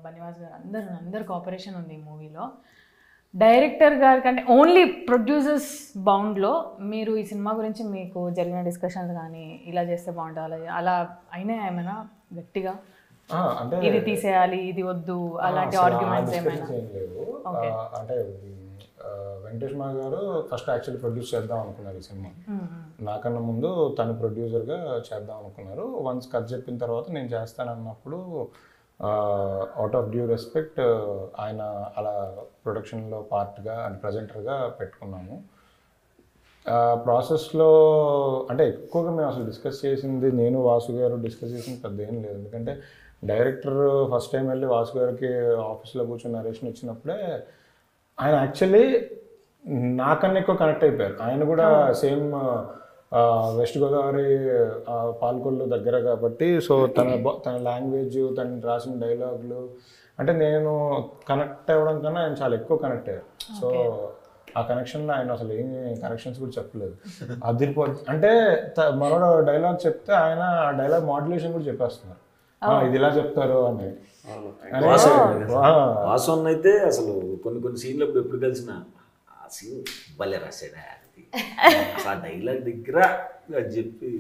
[SPEAKER 1] బనివాస్ గారు, అందరు కోఆపరేషన్ ఉంది ఈ మూవీలో. డైరెక్టర్ గారి కంటే ఓన్లీ ప్రొడ్యూసర్స్ బౌండ్లో మీరు ఈ సినిమా గురించి మీకు జరిగిన డిస్కషన్స్ కానీ ఇలా చేస్తే బాగుంటుంది అలా అయినా ఏమైనా గట్టిగా
[SPEAKER 2] అంటే
[SPEAKER 1] ఇది తీసేయాలి ఇది వద్దు అలాంటి ఆర్గ్యుమెంట్స్ ఏమైనా?
[SPEAKER 2] లేవు. అంటే వెంకటేష్ మా గారు ఫస్ట్ యాక్చువల్లీ ప్రొడ్యూస్ చేద్దాం అనుకున్నారు ఈ సినిమా. నాకన్నా ముందు తను ప్రొడ్యూసర్గా చేద్దాం అనుకున్నారు. వన్స్ కథ చెప్పిన తర్వాత నేను చేస్తానన్నప్పుడు అవుట్ ఆఫ్ డ్యూ రెస్పెక్ట్ ఆయన అలా ప్రొడక్షన్లో పార్ట్గా అండ్ ప్రజెంటర్గా పెట్టుకున్నాము. ప్రాసెస్లో అంటే ఎక్కువగా మేము అసలు డిస్కస్ చేసింది, నేను వాసు గారు డిస్కస్ చేసింది పెద్ద ఏం లేదు. ఎందుకంటే డైరెక్టర్ ఫస్ట్ టైం వెళ్ళి వాసు గారికి ఆఫీస్లో కూర్చొని నరేషన్ ఇచ్చినప్పుడే ఆయన యాక్చువల్లీ నాకన్నా ఎక్కువ కనెక్ట్ అయిపోయారు. ఆయన కూడా సేమ్ వెస్ట్ గోదావరి పాల్కొల్లు దగ్గర కాబట్టి సో తన లాంగ్వేజ్, తను రాసిన డైలాగులు అంటే నేను కనెక్ట్ అవ్వడం కన్నా ఆయన చాలా ఎక్కువ కనెక్ట్ అయ్యారు. సో ఆ కనెక్షన్లో ఆయన అసలు ఏమి కనెక్షన్స్ కూడా చెప్పలేదు. అదిరిపోతుంది అంటే మనోడు డైలాగ్ చెప్తే ఆయన ఆ డైలాగ్ మాడ్యులేషన్ కూడా చెప్పేస్తున్నారు, ఇది ఇలా చెప్తారు అని.
[SPEAKER 4] వాసన్ అయితే అసలు కొన్ని సీన్లు ఎప్పుడు కలిసిన ఆ సీన్ భలే రాశాడా ఆ డైలాగ్ దగ్గర అది చెప్పి.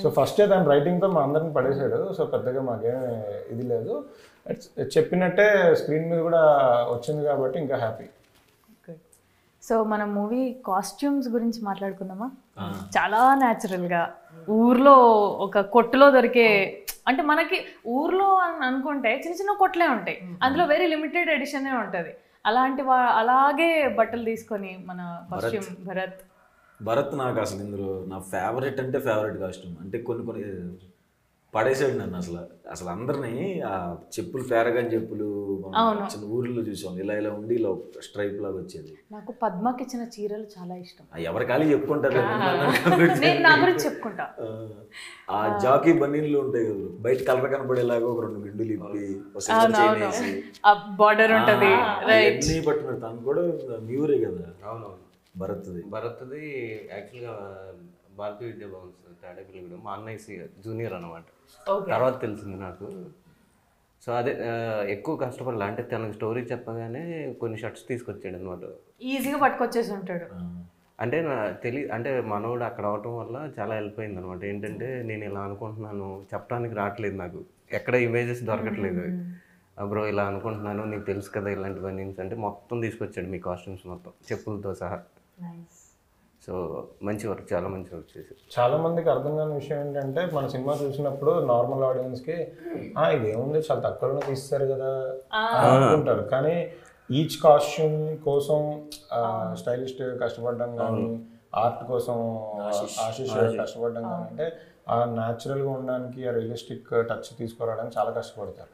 [SPEAKER 2] సో ఫస్ట్ తను రైటింగ్తో మా అందరిని పడేశాడు. సో పెద్దగా మాకేం ఇది లేదు, చెప్పినట్టే స్క్రీన్ మీద కూడా వచ్చింది కాబట్టి ఇంకా హ్యాపీ.
[SPEAKER 1] సో మన మూవీ కాస్ట్యూమ్స్ గురించి మాట్లాడుకుందామా? చాలా న్యాచురల్గా ఊర్లో ఒక కొట్టులో దొరికే, అంటే మనకి ఊర్లో అని అనుకుంటే చిన్న చిన్న కొట్లే ఉంటాయి, అందులో వెరీ లిమిటెడ్ ఎడిషనే ఉంటుంది. అలాంటి అలాగే బట్టలు తీసుకొని మన కాస్ట్యూమ్
[SPEAKER 4] భరత్ నాకు అసలు ఇందులో నా ఫేవరెట్ అంటే ఫేవరెట్ కాస్ట్యూమ్. అంటే కొన్ని పడేసాడు నన్ను అసలు అందరినీ. ఆ చెప్పులు పేరగాని చెప్పులు చిన్న ఊర్లో చూసాం, ఇలా ఉండి ఇలా స్ట్రైప్ లాగా వచ్చేది.
[SPEAKER 1] నాకు పద్మకి ఇచ్చిన చీరలు చాలా ఇష్టం.
[SPEAKER 4] ఎవరి ఖాళీ చెప్పుకుంటారు,
[SPEAKER 1] నా గురించి చెప్పుకుంటా.
[SPEAKER 4] ఆ జాకీ బన్నీలు ఉంటాయి కదా, బయట కలర్ కనపడేలాగా ఒక 2 గిండులు ఇప్పి
[SPEAKER 1] బార్డర్ ఉంటుంది.
[SPEAKER 4] అన్నీ పట్టుకున్నారు. తను కూడా మ్యూరే కదా.
[SPEAKER 3] అవునవును. భరత్ది యాక్చువల్గా భారతీయ విద్యాభవన్ తాడేపల్లి, మా అన్నయ్య జూనియర్ అనమాట. తర్వాత తెలిసింది నాకు. సో అదే ఎక్కువ కష్టపడాలి అంటే తనకు స్టోరీ చెప్పగానే కొన్ని షర్ట్స్ తీసుకొచ్చాడు అనమాట.
[SPEAKER 1] ఈజీగా పట్టుకొచ్చేసి ఉంటాడు.
[SPEAKER 3] అంటే అంటే మనోడు అక్కడ అవటం వల్ల చాలా హెల్ప్ అయింది అనమాట. ఏంటంటే నేను ఇలా అనుకుంటున్నాను చెప్పడానికి రావట్లేదు, నాకు ఎక్కడ ఇమేజెస్ దొరకట్లేదు. బ్రో ఇలా అనుకుంటున్నాను, నీకు తెలుసు కదా ఇలాంటివన్నీ అంటే మొత్తం తీసుకొచ్చాడు మీ కాస్ట్యూమ్స్ మొత్తం చెప్పులతో సహా. సో మంచి వర్క్, చాలా మంచి వర్క్ చేశారు.
[SPEAKER 2] చాలా మందికి అర్థం కాని విషయం ఏంటంటే మన సినిమా చూసినప్పుడు నార్మల్ ఆడియన్స్కి ఇది ఏముంది చాలా తక్కువలో తీస్తారు కదా అనుకుంటారు. కానీ ఈచ్ కాస్ట్యూమ్ కోసం స్టైలిస్ట్ కష్టపడడం కానీ, ఆర్ట్ కోసం ఆశీష్ కష్టపడడం కానీ, అంటే ఆ న్యాచురల్గా ఉండడానికి ఆ రియలిస్టిక్ టచ్ తీసుకురావడానికి చాలా కష్టపడతారు.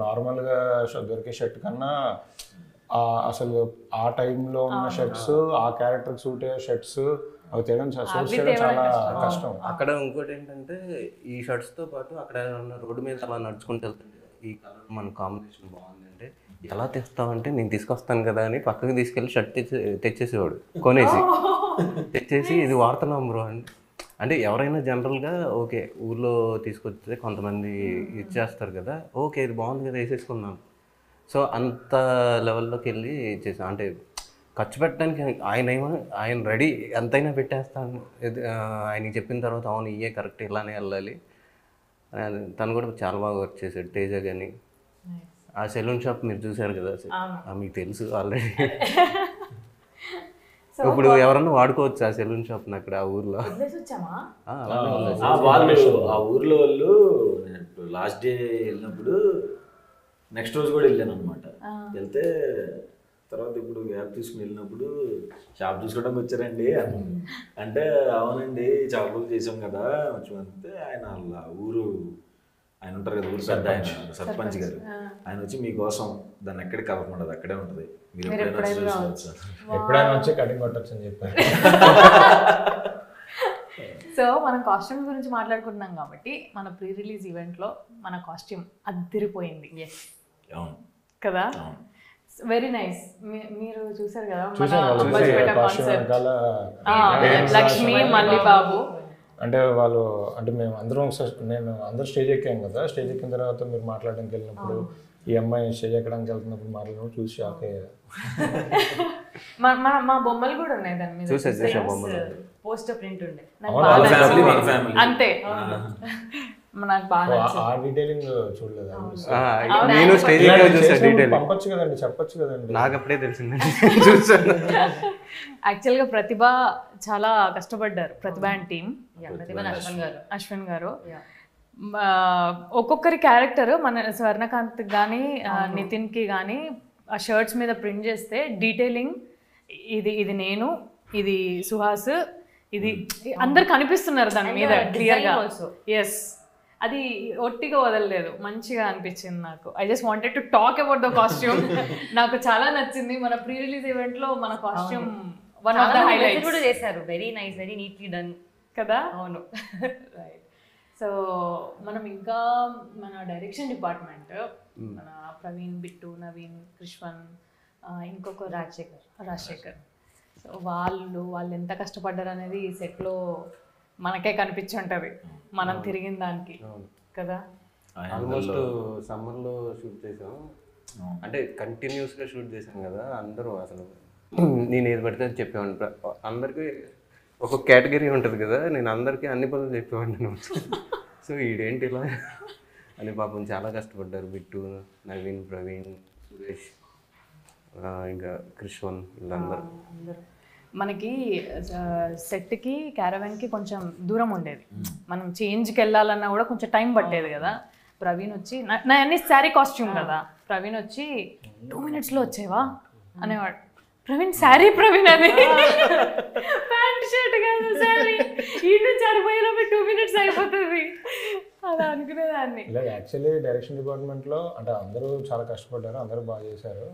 [SPEAKER 2] నార్మల్గా దొరికే షర్ట్ కన్నా అసలు ఆ టైంలో ఉన్న షర్ట్స్, ఆ క్యారెక్టర్ సూట్ అయ్యే షర్ట్స్ అవి తేయడం చాలా కష్టం.
[SPEAKER 3] అక్కడ ఇంకోటి ఏంటంటే ఈ షర్ట్స్తో పాటు అక్కడ రోడ్డు మీద అలా నడుచుకుంటూ వెళ్తుంటే ఈ కలర్ మన కాంబినేషన్ బాగుందంటే ఎలా తెస్తామంటే నేను తీసుకొస్తాను కదా అని పక్కకి తీసుకెళ్ళి షర్ట్ తెచ్చేసేవాడు, తెచ్చేసి ఇది వాడుతున్నాం బ్రో అంటే ఎవరైనా జనరల్గా ఓకే ఊర్లో తీసుకొస్తే కొంతమంది ఇచ్చేస్తారు కదా, ఓకే ఇది బాగుంది కదా వేసేసుకున్నాం. సో అంత లెవెల్లోకి వెళ్ళి చేసాం. అంటే ఖర్చు పెట్టడానికి ఆయన రెడీ ఎంతైనా పెట్టేస్తాను, ఆయనకి చెప్పిన తర్వాత అవును ఇయే కరెక్ట్ ఇలానే వెళ్ళాలి. తను కూడా చాలా బాగా వర్క్ చేశాడు. తేజ కానీ ఆ సెలూన్ షాప్ మీరు చూసారు కదా, మీకు తెలుసు ఆల్రెడీ. ఇప్పుడు ఎవరన్నా వాడుకోవచ్చు ఆ సెలూన్ షాప్ అక్కడ ఆ ఊర్లో.
[SPEAKER 4] ఆ ఊర్లో వాళ్ళు లాస్ట్ డే వెళ్ళినప్పుడు నెక్స్ట్ రోజు కూడా వెళ్ళాను అనమాట. వెళ్తే తర్వాత ఇప్పుడు గ్యాప్ తీసుకుని వెళ్ళినప్పుడు షాప్ చూసుకోవడానికి వచ్చారండి అంటే అవునండి చాలా రోజులు చేసాం కదా వచ్చి ఆయన ఊరు ఆయన ఉంటారు కదా, ఊరు పెద్ద ఆయన సర్పంచ్ గారు, ఆయన వచ్చి మీకోసం దాన్ని ఎక్కడికి కలపకుండా అక్కడే ఉంటుంది, మీరు
[SPEAKER 2] ఎప్పుడైనా వచ్చి కటింగ్ కొట్టచ్చు అని చెప్పారు.
[SPEAKER 1] సో మనం కాస్ట్యూమ్స్ గురించి మాట్లాడుకుంటున్నాం కాబట్టి మన ప్రీ రిలీజ్ ఈవెంట్లో మన కాస్ట్యూమ్ అద్దరిపోయింది కదా, వెరీ నైస్. మీరు చూసారు కదా లక్ష్మి మల్లిబాబు,
[SPEAKER 2] అంటే వాళ్ళు అంటే మేము అందరం నేను అందరూ స్టేజ్ ఎక్కాం కదా, స్టేజ్ ఎక్కిన తర్వాత మీరు మాట్లాడడానికి వెళ్ళినప్పుడు ఈ అమ్మాయి స్టేజ్ ఎక్కడానికి వెళ్తున్నప్పుడు మాట్లాడినప్పుడు చూసి షాక్ అయ్యారు.
[SPEAKER 1] మా బొమ్మలు కూడా ఉన్నాయి దాని మీద,
[SPEAKER 5] పోస్టర్ ప్రింట్ ఉండే
[SPEAKER 1] అంతే. నాకు బాగా
[SPEAKER 2] ఆ డీటెయిలింగ్ చూడలేదు.
[SPEAKER 3] నేను స్టేజ్ చూసాను డీటెయిల్.
[SPEAKER 2] పంపొచ్చు కదండి, చెప్పొచ్చు కదండి.
[SPEAKER 3] నాకు అప్పుడే తెలిసిందండి చూసాను.
[SPEAKER 1] యాక్చువల్గా ప్రతిభ చాలా కష్టపడ్డారు, ప్రతిభ అండ్ టీమ్. అశ్విన్ గారు ఒక్కొక్కరి క్యారెక్టర్ మన స్వర్ణకాంత్ కానీ నితిన్కి కానీ ఆ షర్ట్స్ మీద ప్రింట్ చేస్తే డీటెయిలింగ్ ఇది నేను, ఇది సుహాస్, ఇది అందరు కనిపిస్తున్నారు దాని మీద క్లియర్గా. ఎస్, అది ఒట్టిగా వదలలేదు, మంచిగా అనిపించింది నాకు. I just wanted to talk about the costume. నాకు చాలా నచ్చింది. మన ప్రీ రిలీజ్ ఈవెంట్ లో మన costume one of the highlights
[SPEAKER 5] కూడా చేశారు. Very nice, very neatly done
[SPEAKER 1] కదా.
[SPEAKER 5] అవును.
[SPEAKER 1] రైట్. సో మనం ఇంకా మన డైరెక్షన్ డిపార్ట్మెంట్, మన ప్రవీణ్, బిట్టు, నవీన్, కృష్వన్, ఇంకొక రాజశేఖర్. సో వాళ్ళు ఎంత కష్టపడ్డారు అనేది ఈ సెట్లో మనకే కనిపించుంటది, మనం తిరిగిన దానికి కదా.
[SPEAKER 3] ఆల్మోస్ట్ సమ్మర్లో షూట్ చేసాం, అంటే కంటిన్యూస్గా షూట్ చేసాం కదా. అందరూ అసలు నేను ఏది పడితే అది చెప్పేవాడిని. అందరికీ ఒక కేటగిరీ ఉంటుంది కదా, నేను అందరికీ అన్ని పనులు చెప్పేవాడిని. సో ఈడేంటి ఇలా అని పాపం చాలా కష్టపడ్డారు. బిట్టు, నవీన్, ప్రవీణ్, సురేష్, ఇంకా కృష్వన్, వీళ్ళందరూ.
[SPEAKER 1] మనకి సెట్కి క్యారవాన్కి కొంచెం దూరం ఉండేది, మనం చేంజ్కి వెళ్ళాలన్నా కూడా కొంచెం టైం పట్టేది కదా. ప్రవీణ్ వచ్చి నా అన్ని శారీ కాస్ట్యూమ్ కదా, ప్రవీణ్ వచ్చి 2 minutesలో వచ్చేవా అనేవాడు. ప్రవీణ్ శారీ, ప్రవీణ్ అది ప్యాంట్ షర్ట్ కాదు శారీ, ఈ నుంచి అడిపోయేలోపు 2 minutes అయిపోతుంది అలా అనుకునేదాన్ని.
[SPEAKER 2] లేదు, యాక్చువల్లీ డైరెక్షన్ డిపార్ట్మెంట్లో అంటే అందరూ చాలా కష్టపడ్డారు, అందరూ బాగా చేశారు.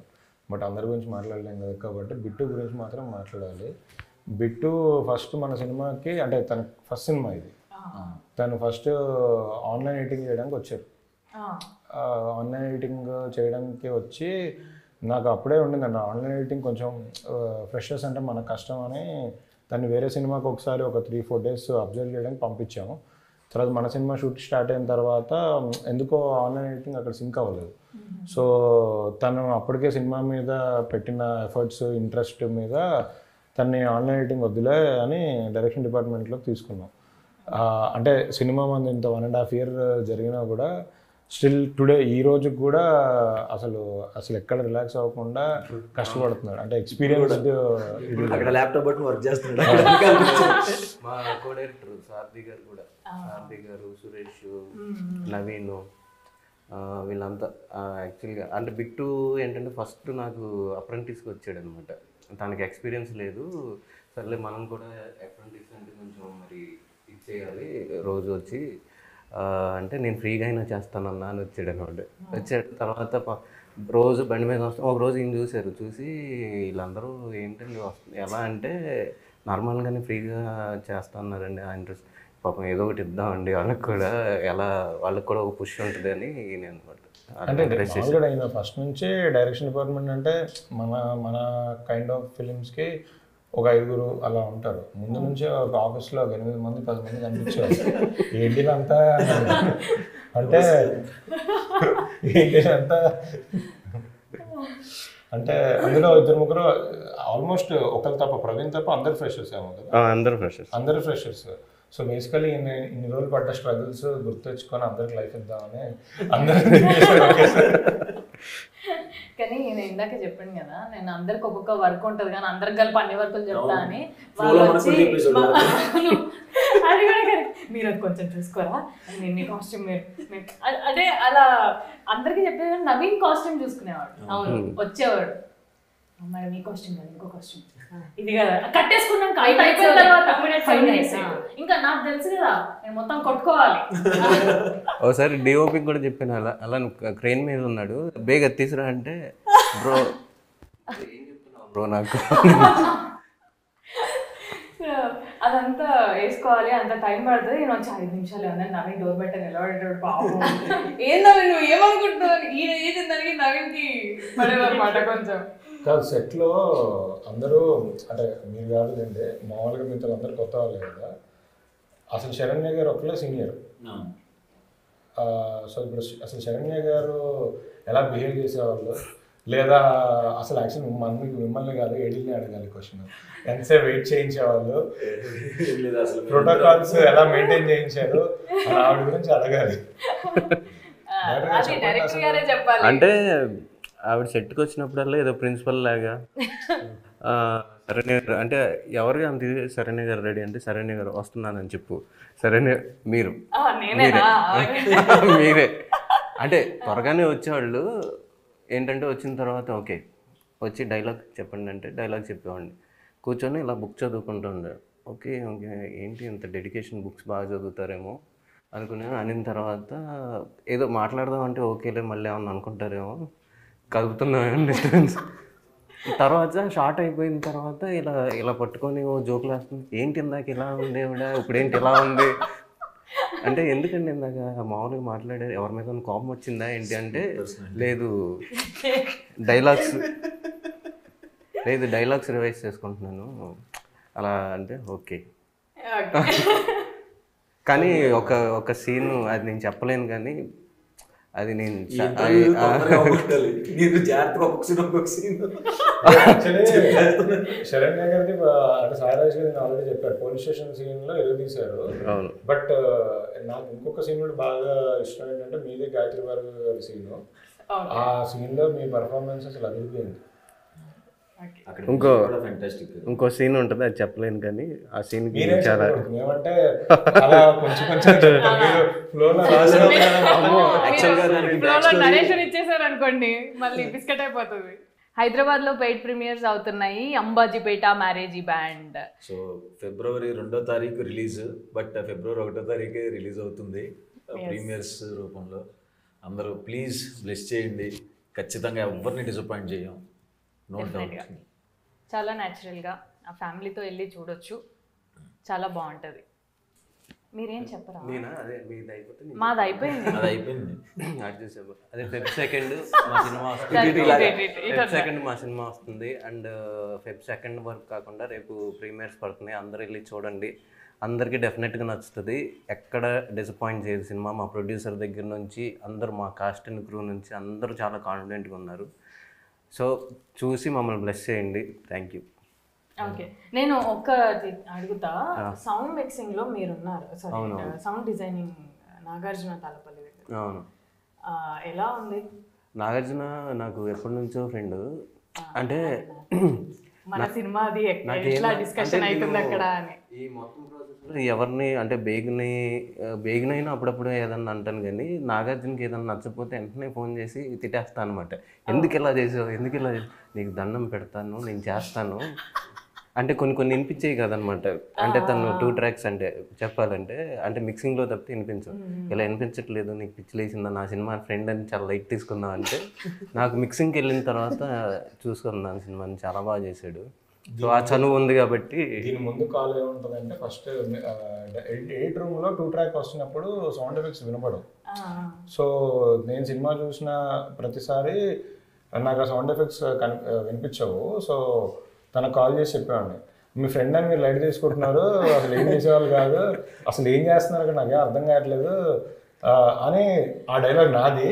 [SPEAKER 2] బట్ అందరి గురించి మాట్లాడలేం కదా, కాబట్టి బిట్టు గురించి మాత్రం మాట్లాడాలి. బిట్టు ఫస్ట్ మన సినిమాకి, అంటే తన ఫస్ట్ సినిమా ఇది, తను ఫస్ట్ ఆన్లైన్ ఎడిటింగ్ చేయడానికి వచ్చారు. ఆన్లైన్ ఎడిటింగ్ చేయడానికి వచ్చి నాకు అప్పుడే ఉండిందండి ఆన్లైన్ ఎడిటింగ్ కొంచెం ఫ్రెషర్స్ అంటే మనకు కష్టం అని దాన్ని వేరే సినిమాకి ఒకసారి ఒక 3-4 days అబ్జర్వ్ చేయడానికి పంపించాము. తర్వాత మన సినిమా షూట్ స్టార్ట్ అయిన తర్వాత ఎందుకో ఆన్లైన్ ఎడిటింగ్ అక్కడ సింక్ అవ్వలేదు. సో తను అప్పటికే సినిమా మీద పెట్టిన ఎఫర్ట్స్, ఇంట్రెస్ట్ మీద తన్ని ఆన్లైన్ ఎడిటింగ్ వద్దులే అని డైరెక్షన్ డిపార్ట్మెంట్లోకి తీసుకున్నాం. అంటే సినిమా మంది ఇంత 1.5 year జరిగినా కూడా స్టిల్ టుడే ఈ రోజు కూడా అసలు ఎక్కడ రిలాక్స్ అవ్వకుండా కష్టపడుతున్నాడు. అంటే ఎక్స్పీరియన్స్
[SPEAKER 4] అక్కడ ల్యాప్టాప్ బట్టి వర్క్ చేస్తున్నాడు.
[SPEAKER 3] మా కో డైరెక్టర్ సారథి గారు కూడా, సారథి గారు, సురేష్, నవీన్, వీళ్ళంతా యాక్చువల్గా. అంటే బిట్టు ఏంటంటే ఫస్ట్ నాకు అప్రెంటిస్కి వచ్చాడు అనమాట. తనకి ఎక్స్పీరియన్స్ లేదు, సర్లే మనం కూడా అప్రెంటిస్ అంటే కొంచెం మరి ఇచ్చేయాలి రోజు వచ్చి అంటే నేను ఫ్రీగా అయినా చేస్తానన్నా అని వచ్చాడు అనమాట. వచ్చాడు తర్వాత రోజు బండి మీద వస్తాం. ఒక రోజు ఈయన చూశారు, చూసి వీళ్ళందరూ ఏంటండి ఎలా అంటే నార్మల్గానే ఫ్రీగా చేస్తున్నారండి ఆ ఇంట్రెస్ట్, పాపం ఏదో ఒకటి ఇద్దామండి వాళ్ళకి కూడా, ఎలా వాళ్ళకి కూడా ఒక పుష్ ఉంటుంది అని నేను అనమాట.
[SPEAKER 2] అంటే ఆయన ఫస్ట్ నుంచి డైరెక్షన్ డిపార్ట్మెంట్ అంటే మన కైండ్ ఆఫ్ ఫిలిమ్స్కి ఒక 5 అలా ఉంటారు. ముందు నుంచి ఒక ఆఫీస్లో 8 మంది 10 మంది కనిపించారు. ఏంటిదంతా అంటే ఏంటిదంతా అంటే అందులో 2-3 ఆల్మోస్ట్ ఒకరు తప్ప, ప్రవీణ్ తప్ప అందరు ఫ్రెషర్స్ ఏమో కదా. అందరు ఫ్రెషర్స్. సో బేసికలీ ఇన్ని రోజులు పడ్డ స్ట్రగుల్స్ గుర్తొచ్చుకొని అందరికి లైఫ్ ఇద్దామని అందరూ.
[SPEAKER 1] కానీ నేను ఇందాక చెప్పాను కదా, నేను అందరికి ఒక్కొక్క వర్క్ ఉంటుంది కానీ అందరికి కలిపి అన్ని వర్కులు చెప్తా అని. అది కూడా మీరు అది కొంచెం చూసుకోరా, నేను మీ కాస్ట్యూమ్ అంటే అలా అందరికి చెప్పేది. నవీన్ కాస్ట్యూమ్ చూసుకునేవాడు, అవును వచ్చేవాడు, మేడం ఈ కాస్ట్యూమ్ కదా, ఇంకో కాస్ట్యూమ్ ఇది కదా, కట్టేసుకున్నాక అయిపోయిన తర్వాత 5 minutes ఇంకా నాకు తెలుసు కదా నేను మొత్తం కొట్టుకోవాలి.
[SPEAKER 3] ఒకసారి డిఓపి కూడా చెప్పాను, అలా క్రెయిన్ మీద ఉన్నాడు, బేగా తీసురా అంటే బ్రో ఏం చెప్తున్నావు బ్రో నాకు.
[SPEAKER 1] అదంతా వేసుకోవాలి, అంత టైం పడుతుంది. నేను వచ్చి 5 నిమిషాలు ఏమన్నా నవీన్ డోర్ బయట నిలబడేటాడు, పాపం ఏందో నువ్వు ఏమనుకుంటున్నావు, ఈయన ఏది దానికి నవీన్కి పడేదన్నమాట కొంచెం.
[SPEAKER 2] కాదు సెట్లో అందరూ అంటే మీరు కాదులేండి, మామూలుగా మీతో అందరు కొత్త వాళ్ళే కదా. అసలు శరణ్య గారు ఒకళ్ళే సీనియర్. సో ఇప్పుడు అసలు శరణ్య గారు ఎలా బిహేవ్ చేసేవాళ్ళు, లేదా అసలు యాక్చువల్ మిమ్మల్ని కాదు ఎడిల్ని అడగాలి క్వశ్చన్. ఎంతసేపు వెయిట్ చేయించేవాళ్ళు, ప్రోటోకాల్స్ ఎలా మెయింటైన్ చేయించారు ఆవిడ గురించి అడగాలి.
[SPEAKER 3] అంటే ఆవిడ సెట్కి వచ్చినప్పుడల్లా ఏదో ప్రిన్సిపల్ లాగా సరేనే అంటే ఎవరికి అంత సరేనే గారు రెడీ అంటే సరేనే గారు వస్తున్నానని చెప్పు, సరేనే మీరు మీరే అంటే త్వరగానే వచ్చేవాళ్ళు. ఏంటంటే వచ్చిన తర్వాత ఓకే వచ్చి డైలాగ్ చెప్పండి అంటే డైలాగ్ చెప్పేవాడిని. కూర్చొని ఇలా బుక్ చదువుకుంటూ ఉండే. ఓకే ఓకే ఏంటి ఇంత డెడికేషన్, బుక్స్ బాగా చదువుతారేమో అనుకున్నాను. అనిన తర్వాత ఏదో మాట్లాడదాం అంటే ఓకేలే మళ్ళీ ఏమన్నా అనుకుంటారేమో కలుపుతున్నాం డిస్టర్బెన్స్. తర్వాత షార్ట్ అయిపోయిన తర్వాత ఇలా ఇలా పట్టుకొని ఓ జోకులు వేస్తుంది. ఏంటి ఇందాక ఇలా ఉంది ఇప్పుడేంటి ఇలా ఉంది అంటే ఎందుకండి ఇందాక మామూలుగా మాట్లాడారు ఎవరి మీద కోపం వచ్చిందా ఏంటి అంటే లేదు డైలాగ్స్ రివైజ్ చేసుకుంటున్నాను అలా అంటే ఓకే. కానీ ఒక సీన్ అది నేను చెప్పలేను కానీ అది నేను
[SPEAKER 2] శరణ్య గారిది అంటే సాయిరాజ్ గారి ఆల్రెడీ చెప్పారు పోలీస్ స్టేషన్ సీన్ లో ఎదుగుదీశారు. బట్ నాకు ఇంకొక సీన్ కూడా బాగా ఇష్టం ఏంటంటే మీదే గాయత్రి గారి సీన్. ఆ సీన్ లో మీ పర్ఫార్మెన్స్ అసలు అదిరిపోయింది.
[SPEAKER 3] ఇంకో సీన్ ఉంటుంది అది చెప్పలేను కానీ ఆ సీన్ చాలా
[SPEAKER 2] ఏమంటే అలా కొంచెం కొంచెం
[SPEAKER 1] ఇచ్చేసారు అనుకోండి మళ్ళీ బిస్కెట్ అయిపోతుంది. హైదరాబాద్ లో పెయిడ్ ప్రీమియర్స్ అవుతున్నాయి Ambajipeta marriage band.
[SPEAKER 4] So February 2వ తారీఖు రిలీజ్, బట్ ఫిబ్రవరి 1వ తారీఖే రిలీజ్ అవుతుంది ప్రీమియర్స్ రూపంలో. అందరూ ప్లీజ్ బ్లెస్ చేయండి, ఖచ్చితంగా ఎవరిని డిసప్పాయింట్ చేయం. No doubt.
[SPEAKER 1] చాలా న్యాచురల్గా ఆ ఫ్యామిలీతో వెళ్ళి చూడొచ్చు, చాలా బాగుంటుంది. మీరేం చెప్పరా? మాది అయిపోయింది.
[SPEAKER 3] అదే ఫెబ్ సెకండ్ మా సినిమా వస్తుంది అండ్ ఫెబ్ సెకండ్ వరకు కాకుండా రేపు ప్రీమియర్స్ పడుతున్నాయి. అందరు వెళ్ళి చూడండి, అందరికీ డెఫినెట్గా నచ్చుతుంది. ఎక్కడ డిసప్పాయింట్ చేయదు సినిమా. మా ప్రొడ్యూసర్ దగ్గర నుంచి అందరూ, మా కాస్ట్ అండ్ క్రూ నుంచి అందరూ చాలా కాన్ఫిడెంట్గా ఉన్నారు. సో చూసి మమ్మల్ని బ్లెస్ చేయండి. Thank you.
[SPEAKER 1] ఓకే, నేను ఒక్కటి అడుగుతా. సౌండ్ మిక్సింగ్ లో మీరున్నారు, సౌండ్ డిజైనింగ్ నాగార్జున తాళపల్లి దగ్గర.
[SPEAKER 3] అవును,
[SPEAKER 1] ఎలా ఉంది?
[SPEAKER 3] నాగార్జున నాకు ఎప్పటి నుంచో ఫ్రెండ్. అంటే
[SPEAKER 1] మన సినిమా అది ఎట్లా డిస్కషన్ అవుతుంది అక్కడ అని.
[SPEAKER 3] ఈ మొత్తం ప్రాసెస్లో ఎవరిని అంటే బేగినైనా అప్పుడప్పుడు ఏదన్నా అంటాను కానీ నాగార్జునకి ఏదన్నా నచ్చకపోతే వెంటనే ఫోన్ చేసి తిట్టేస్తాను అనమాట. ఎందుకు ఇలా చేసావు, ఎందుకు ఇలా చేసావు, నీకు దండం పెడతాను, నేను చేస్తాను అంటే కొన్ని వినిపించేవి కదనమాట. అంటే తను 2 ట్రాక్స్ అంటే చెప్పాలంటే అంటే మిక్సింగ్లో తప్పితే వినిపించవు. ఇలా వినిపించట్లేదు, నీకు పిచ్చిలేసిందా, నా సినిమా ఫ్రెండ్ అని చాలా లైట్ తీసుకున్నావు అంటే నాకు మిక్సింగ్కి వెళ్ళిన తర్వాత చూసుకున్నాను సినిమాని, చాలా బాగా చేశాడు. సో ఆ చనువు ఉంది కాబట్టి.
[SPEAKER 2] దీని ముందు కాల్ ఏముంటుందంటే ఫస్ట్ 8 రూమ్లో 2 ట్రాక్ వస్తున్నప్పుడు సౌండ్ ఎఫెక్ట్స్ వినపడవు. సో నేను సినిమా చూసిన ప్రతిసారి నాకు ఆ సౌండ్ ఎఫెక్ట్స్ వినిపించవు. సో తనకు కాల్ చేసి చెప్పేవాడిని, మీ ఫ్రెండ్ అని మీరు లైట్ తీసుకుంటున్నారు, అసలు ఏం చేసేవాళ్ళు కాదు, అసలు ఏం చేస్తున్నారు అక్కడ నాకేం అర్థం కావట్లేదు అని. ఆ డైలాగ్ నాది.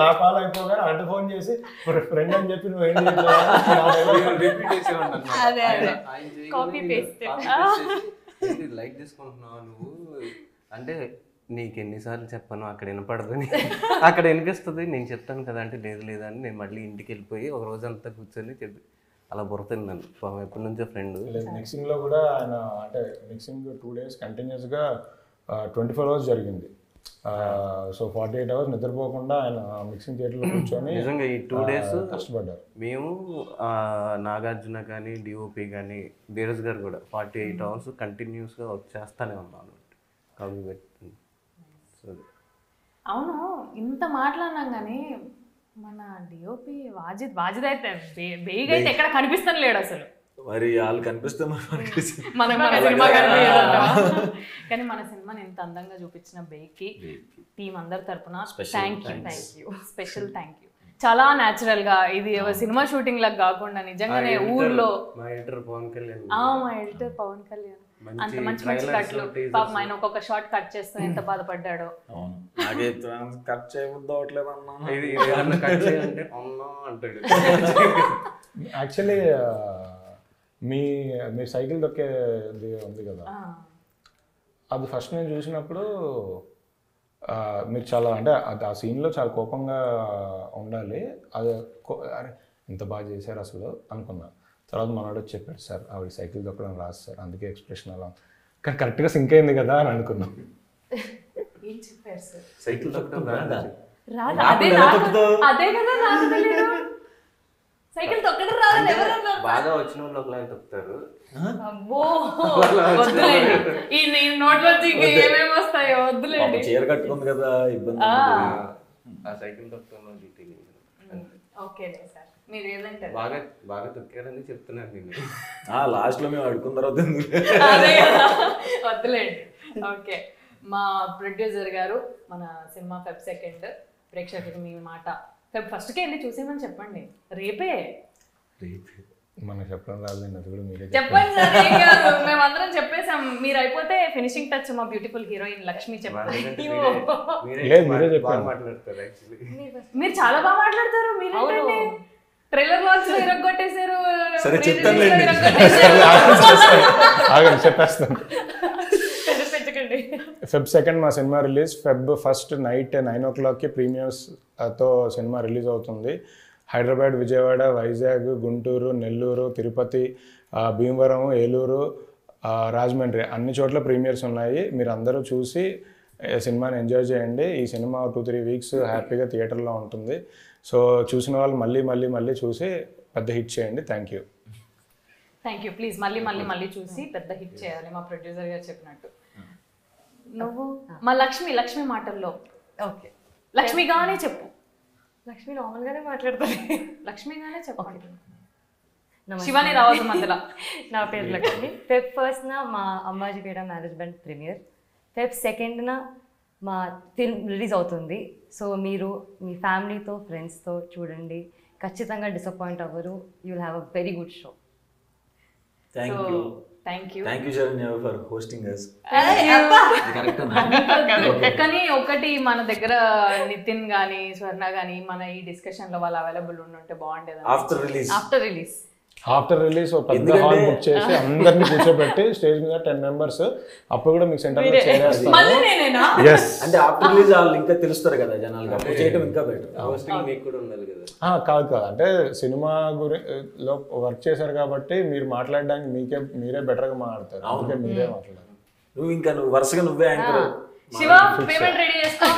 [SPEAKER 2] నా కాల్ అయిపోగానే అంటే ఫోన్ చేసి ఫ్రెండ్ అని చెప్పి నువ్వు ఏం
[SPEAKER 3] లైట్ తీసుకుంటున్నావు నువ్వు అంటే నీకు ఎన్నిసార్లు చెప్పాను అక్కడ వినపడదని, అక్కడ వినిపిస్తుంది నేను చెప్తాను కదా అంటే లేదు లేదని నేను మళ్ళీ ఇంటికి వెళ్ళిపోయి ఒక రోజంతా కూర్చొని చెప్పి అలా బుర్రతుంది నన్ను. ఎప్పటి నుంచో ఫ్రెండ్.
[SPEAKER 2] మిక్సింగ్లో కూడా ఆయన అంటే మిక్సింగ్ 2 days కంటిన్యూస్గా 24 hours జరిగింది. సో 48 hours నిద్రపోకుండా ఆయన మిక్సింగ్ థియేటర్లో కూర్చొని
[SPEAKER 3] నిజంగా ఈ 2 days
[SPEAKER 2] కష్టపడ్డారు.
[SPEAKER 3] మేము నాగార్జున కానీ డిఓపి కానీ ధీరజ్ గారు కూడా 48 hours కంటిన్యూస్గా వర్క్ చేస్తూనే ఉన్నాను కాబట్టి.
[SPEAKER 1] అవును, ఇంత మాట్లాడినాం కానీ మన డిఓపి వాజిద్ అయితే బేగ్ అయితే ఎక్కడ కనిపిస్తాను లేడు అసలు.
[SPEAKER 4] మరి వాళ్ళు కనిపిస్తే
[SPEAKER 1] కానీ మన సినిమాని ఎంత అందంగా చూపించిన బేగ్కి టీం అందరి తరపున thank you, special thank you. చాలా న్యాచురల్ గా, ఇది సినిమా షూటింగ్ లాగా కాకుండా నిజంగానే ఊర్లో.
[SPEAKER 3] మా ఎడిటర్ పవన్ కళ్యాణ్
[SPEAKER 1] అంత మంచి కట్లు పాపం ఆయన ఒక్కొక్క షార్ట్ కట్ చేస్తూ ఎంత బాధపడ్డాడో.
[SPEAKER 4] అవును, నాకే కట్ చేయబుద్ధి అవట్లేదు అన్న.
[SPEAKER 3] ఇది ఏదన్నా కట్ చేయాలంటే అమ్మా అంటాడు.
[SPEAKER 2] యాక్చువల్లీ మీ సైకిల్ దొక్కేది ఉంది కదా, అది ఫస్ట్ నేను చూసినప్పుడు మీరు చాలా అంటే ఆ సీన్లో చాలా కోపంగా ఉండాలి. అది అరే ఇంత బాగా చేశారు అసలు అనుకున్నా. తర్వాత మనోడు చెప్పాడు, సార్ ఆవిడ సైకిల్ దొక్కడం రాదు సార్, అందుకే ఎక్స్ప్రెషన్ అలా, కానీ కరెక్ట్గా సింక్ అయింది కదా అని అనుకున్నాం.
[SPEAKER 1] ఏం చెప్పారు సార్?
[SPEAKER 3] సైకిల్ తొక్కడం రాదా?
[SPEAKER 1] అదే కదా నాకు తెలియదు. సైకిల్ తొక్కడం రాదని ఎవరన్నా
[SPEAKER 3] బాగా వచ్చిన వాళ్ళు ఒకలాగా తొక్కుతారు.
[SPEAKER 1] అబ్బో వద్దులేండి, ఈ నోట్లోంచి ఏమేమి వస్తాయో వద్దులేండి.
[SPEAKER 4] చీర కట్టుకుంది కదా ఇబ్బంది.
[SPEAKER 3] ఆ సైకిల్ తొక్కడంలో తెలియదు.
[SPEAKER 1] ఓకే సార్, మీరు ఏదంటారు?
[SPEAKER 3] బాగా బాగా తొక్కారని చెప్తున్నాను నేను.
[SPEAKER 4] లాస్ట్ లో మేము అడుకున్న తర్వాత
[SPEAKER 1] అదే కదా, వద్దులేండి. ఓకే, మా ప్రొడ్యూసర్ గారు మన సినిమా ఫెబ్ 2 ప్రేక్షకులకు మీ మాట ఫెబ్ 1కి వెళ్ళి చూసేమని చెప్పండి. రేపే
[SPEAKER 2] మనకు చెప్పడం రాలేదు, అది కూడా మీరే
[SPEAKER 1] చెప్పండి సార్. ఏం కాదు, మేమందరం చెప్పేసాం. మీరు అయిపోతే ఫినిషింగ్ టచ్ మా బ్యూటిఫుల్ హీరోయిన్ లక్ష్మి చెప్పండి.
[SPEAKER 2] మీరే చెప్పారు.
[SPEAKER 3] మాట్లాడతారు యాక్చువల్లీ.
[SPEAKER 1] మీరు చాలా బాగా మాట్లాడతారు. మీరు ట్రైలర్ లాంచ్ లో ఇరగొట్టేశారు.
[SPEAKER 4] సరే చెప్తానులేండి.
[SPEAKER 2] ఆగండి చెప్పేస్తాను.
[SPEAKER 5] పెంచకండి.
[SPEAKER 2] ఫెబ్ 2 మా సినిమా రిలీజ్. ఫెబ్ 1 నైట్ 9 o'clockకి ప్రీమియర్స్తో సినిమా రిలీజ్ అవుతుంది. హైదరాబాద్, విజయవాడ, వైజాగ్, గుంటూరు, నెల్లూరు, తిరుపతి, భీమవరం, ఏలూరు, రాజమండ్రి అన్ని చోట్ల ప్రీమియర్స్ ఉన్నాయి. మీరు అందరూ చూసి సినిమాని ఎంజాయ్ చేయండి. ఈ సినిమా 2-3 weeks హ్యాపీగా థియేటర్లో ఉంటుంది. సో చూసిన వాళ్ళు మళ్ళీ మళ్ళీ మళ్ళీ చూసి పెద్ద హిట్ చేయండి. Thank you.
[SPEAKER 1] ప్లీజ్ మళ్ళీ మళ్ళీ మళ్ళీ చూసి పెద్ద హిట్ చేయాలి, మా ప్రొడ్యూసర్ గారు చెప్పినట్టు. నువ్వు మా లక్ష్మి మాటల్లో
[SPEAKER 5] ఓకే,
[SPEAKER 1] లక్ష్మిగానే చెప్పు.
[SPEAKER 5] లక్ష్మి నార్మల్గానే మాట్లాడుతుంది.
[SPEAKER 1] లక్ష్మిగానే చెప్పండి,
[SPEAKER 5] నమస్తే.
[SPEAKER 1] శివాని రావద్దు మధ్యలో.
[SPEAKER 5] నా పేరు లక్ష్మి. ఫెబ్ 1 మా అంబాజీపేట మేనేజ్మెంట్ ప్రీమియర్. ఫెబ్ 2 మా ఫిల్మ్ రిలీజ్ అవుతుంది. సో మీరు మీ ఫ్యామిలీతో ఫ్రెండ్స్తో చూడండి, ఖచ్చితంగా డిసప్పాయింట్ అవ్వరు. You will have a very good show.
[SPEAKER 1] Thank you
[SPEAKER 4] Saranya for hosting us.
[SPEAKER 1] కానీ ఒకటి, మన దగ్గర నితిన్ గానీ స్వర్ణ గానీ మన ఈ డిస్కషన్ లో వాళ్ళు అవైలబుల్ ఉంటే బాగుండేది.
[SPEAKER 4] ఆఫ్టర్
[SPEAKER 2] రిలీజ్ పెద్ద హాల్ బుక్ చేసి అందరినీ కూర్చోబెట్టి స్టేజ్ మీద 10 members, అప్పుడు కూడా మీకు సెంటర్ లో చేరేస్తాను.
[SPEAKER 4] అంటే ఆఫ్టర్ రిలీజ్ వాళ్ళు ఇంకా తెలుస్తారు కదా జనాలకి, అప్పుడు చేయడం ఇంకా బెటర్.
[SPEAKER 3] హోస్టింగ్ మీకు కూడా ఉండాలి కదా.
[SPEAKER 2] కాదు అంటే సినిమా లో వర్క్ చేశారు కాబట్టి మీరు మాట్లాడడానికి మీరే బెటర్ గా మాట్లాడతారు. అందుకే మీరే మాట్లాడారు.
[SPEAKER 4] నువ్వు వరుసగా నువ్వే యాంకర్.
[SPEAKER 1] శివ పేమెంట్ రెడీ చేస్తావు.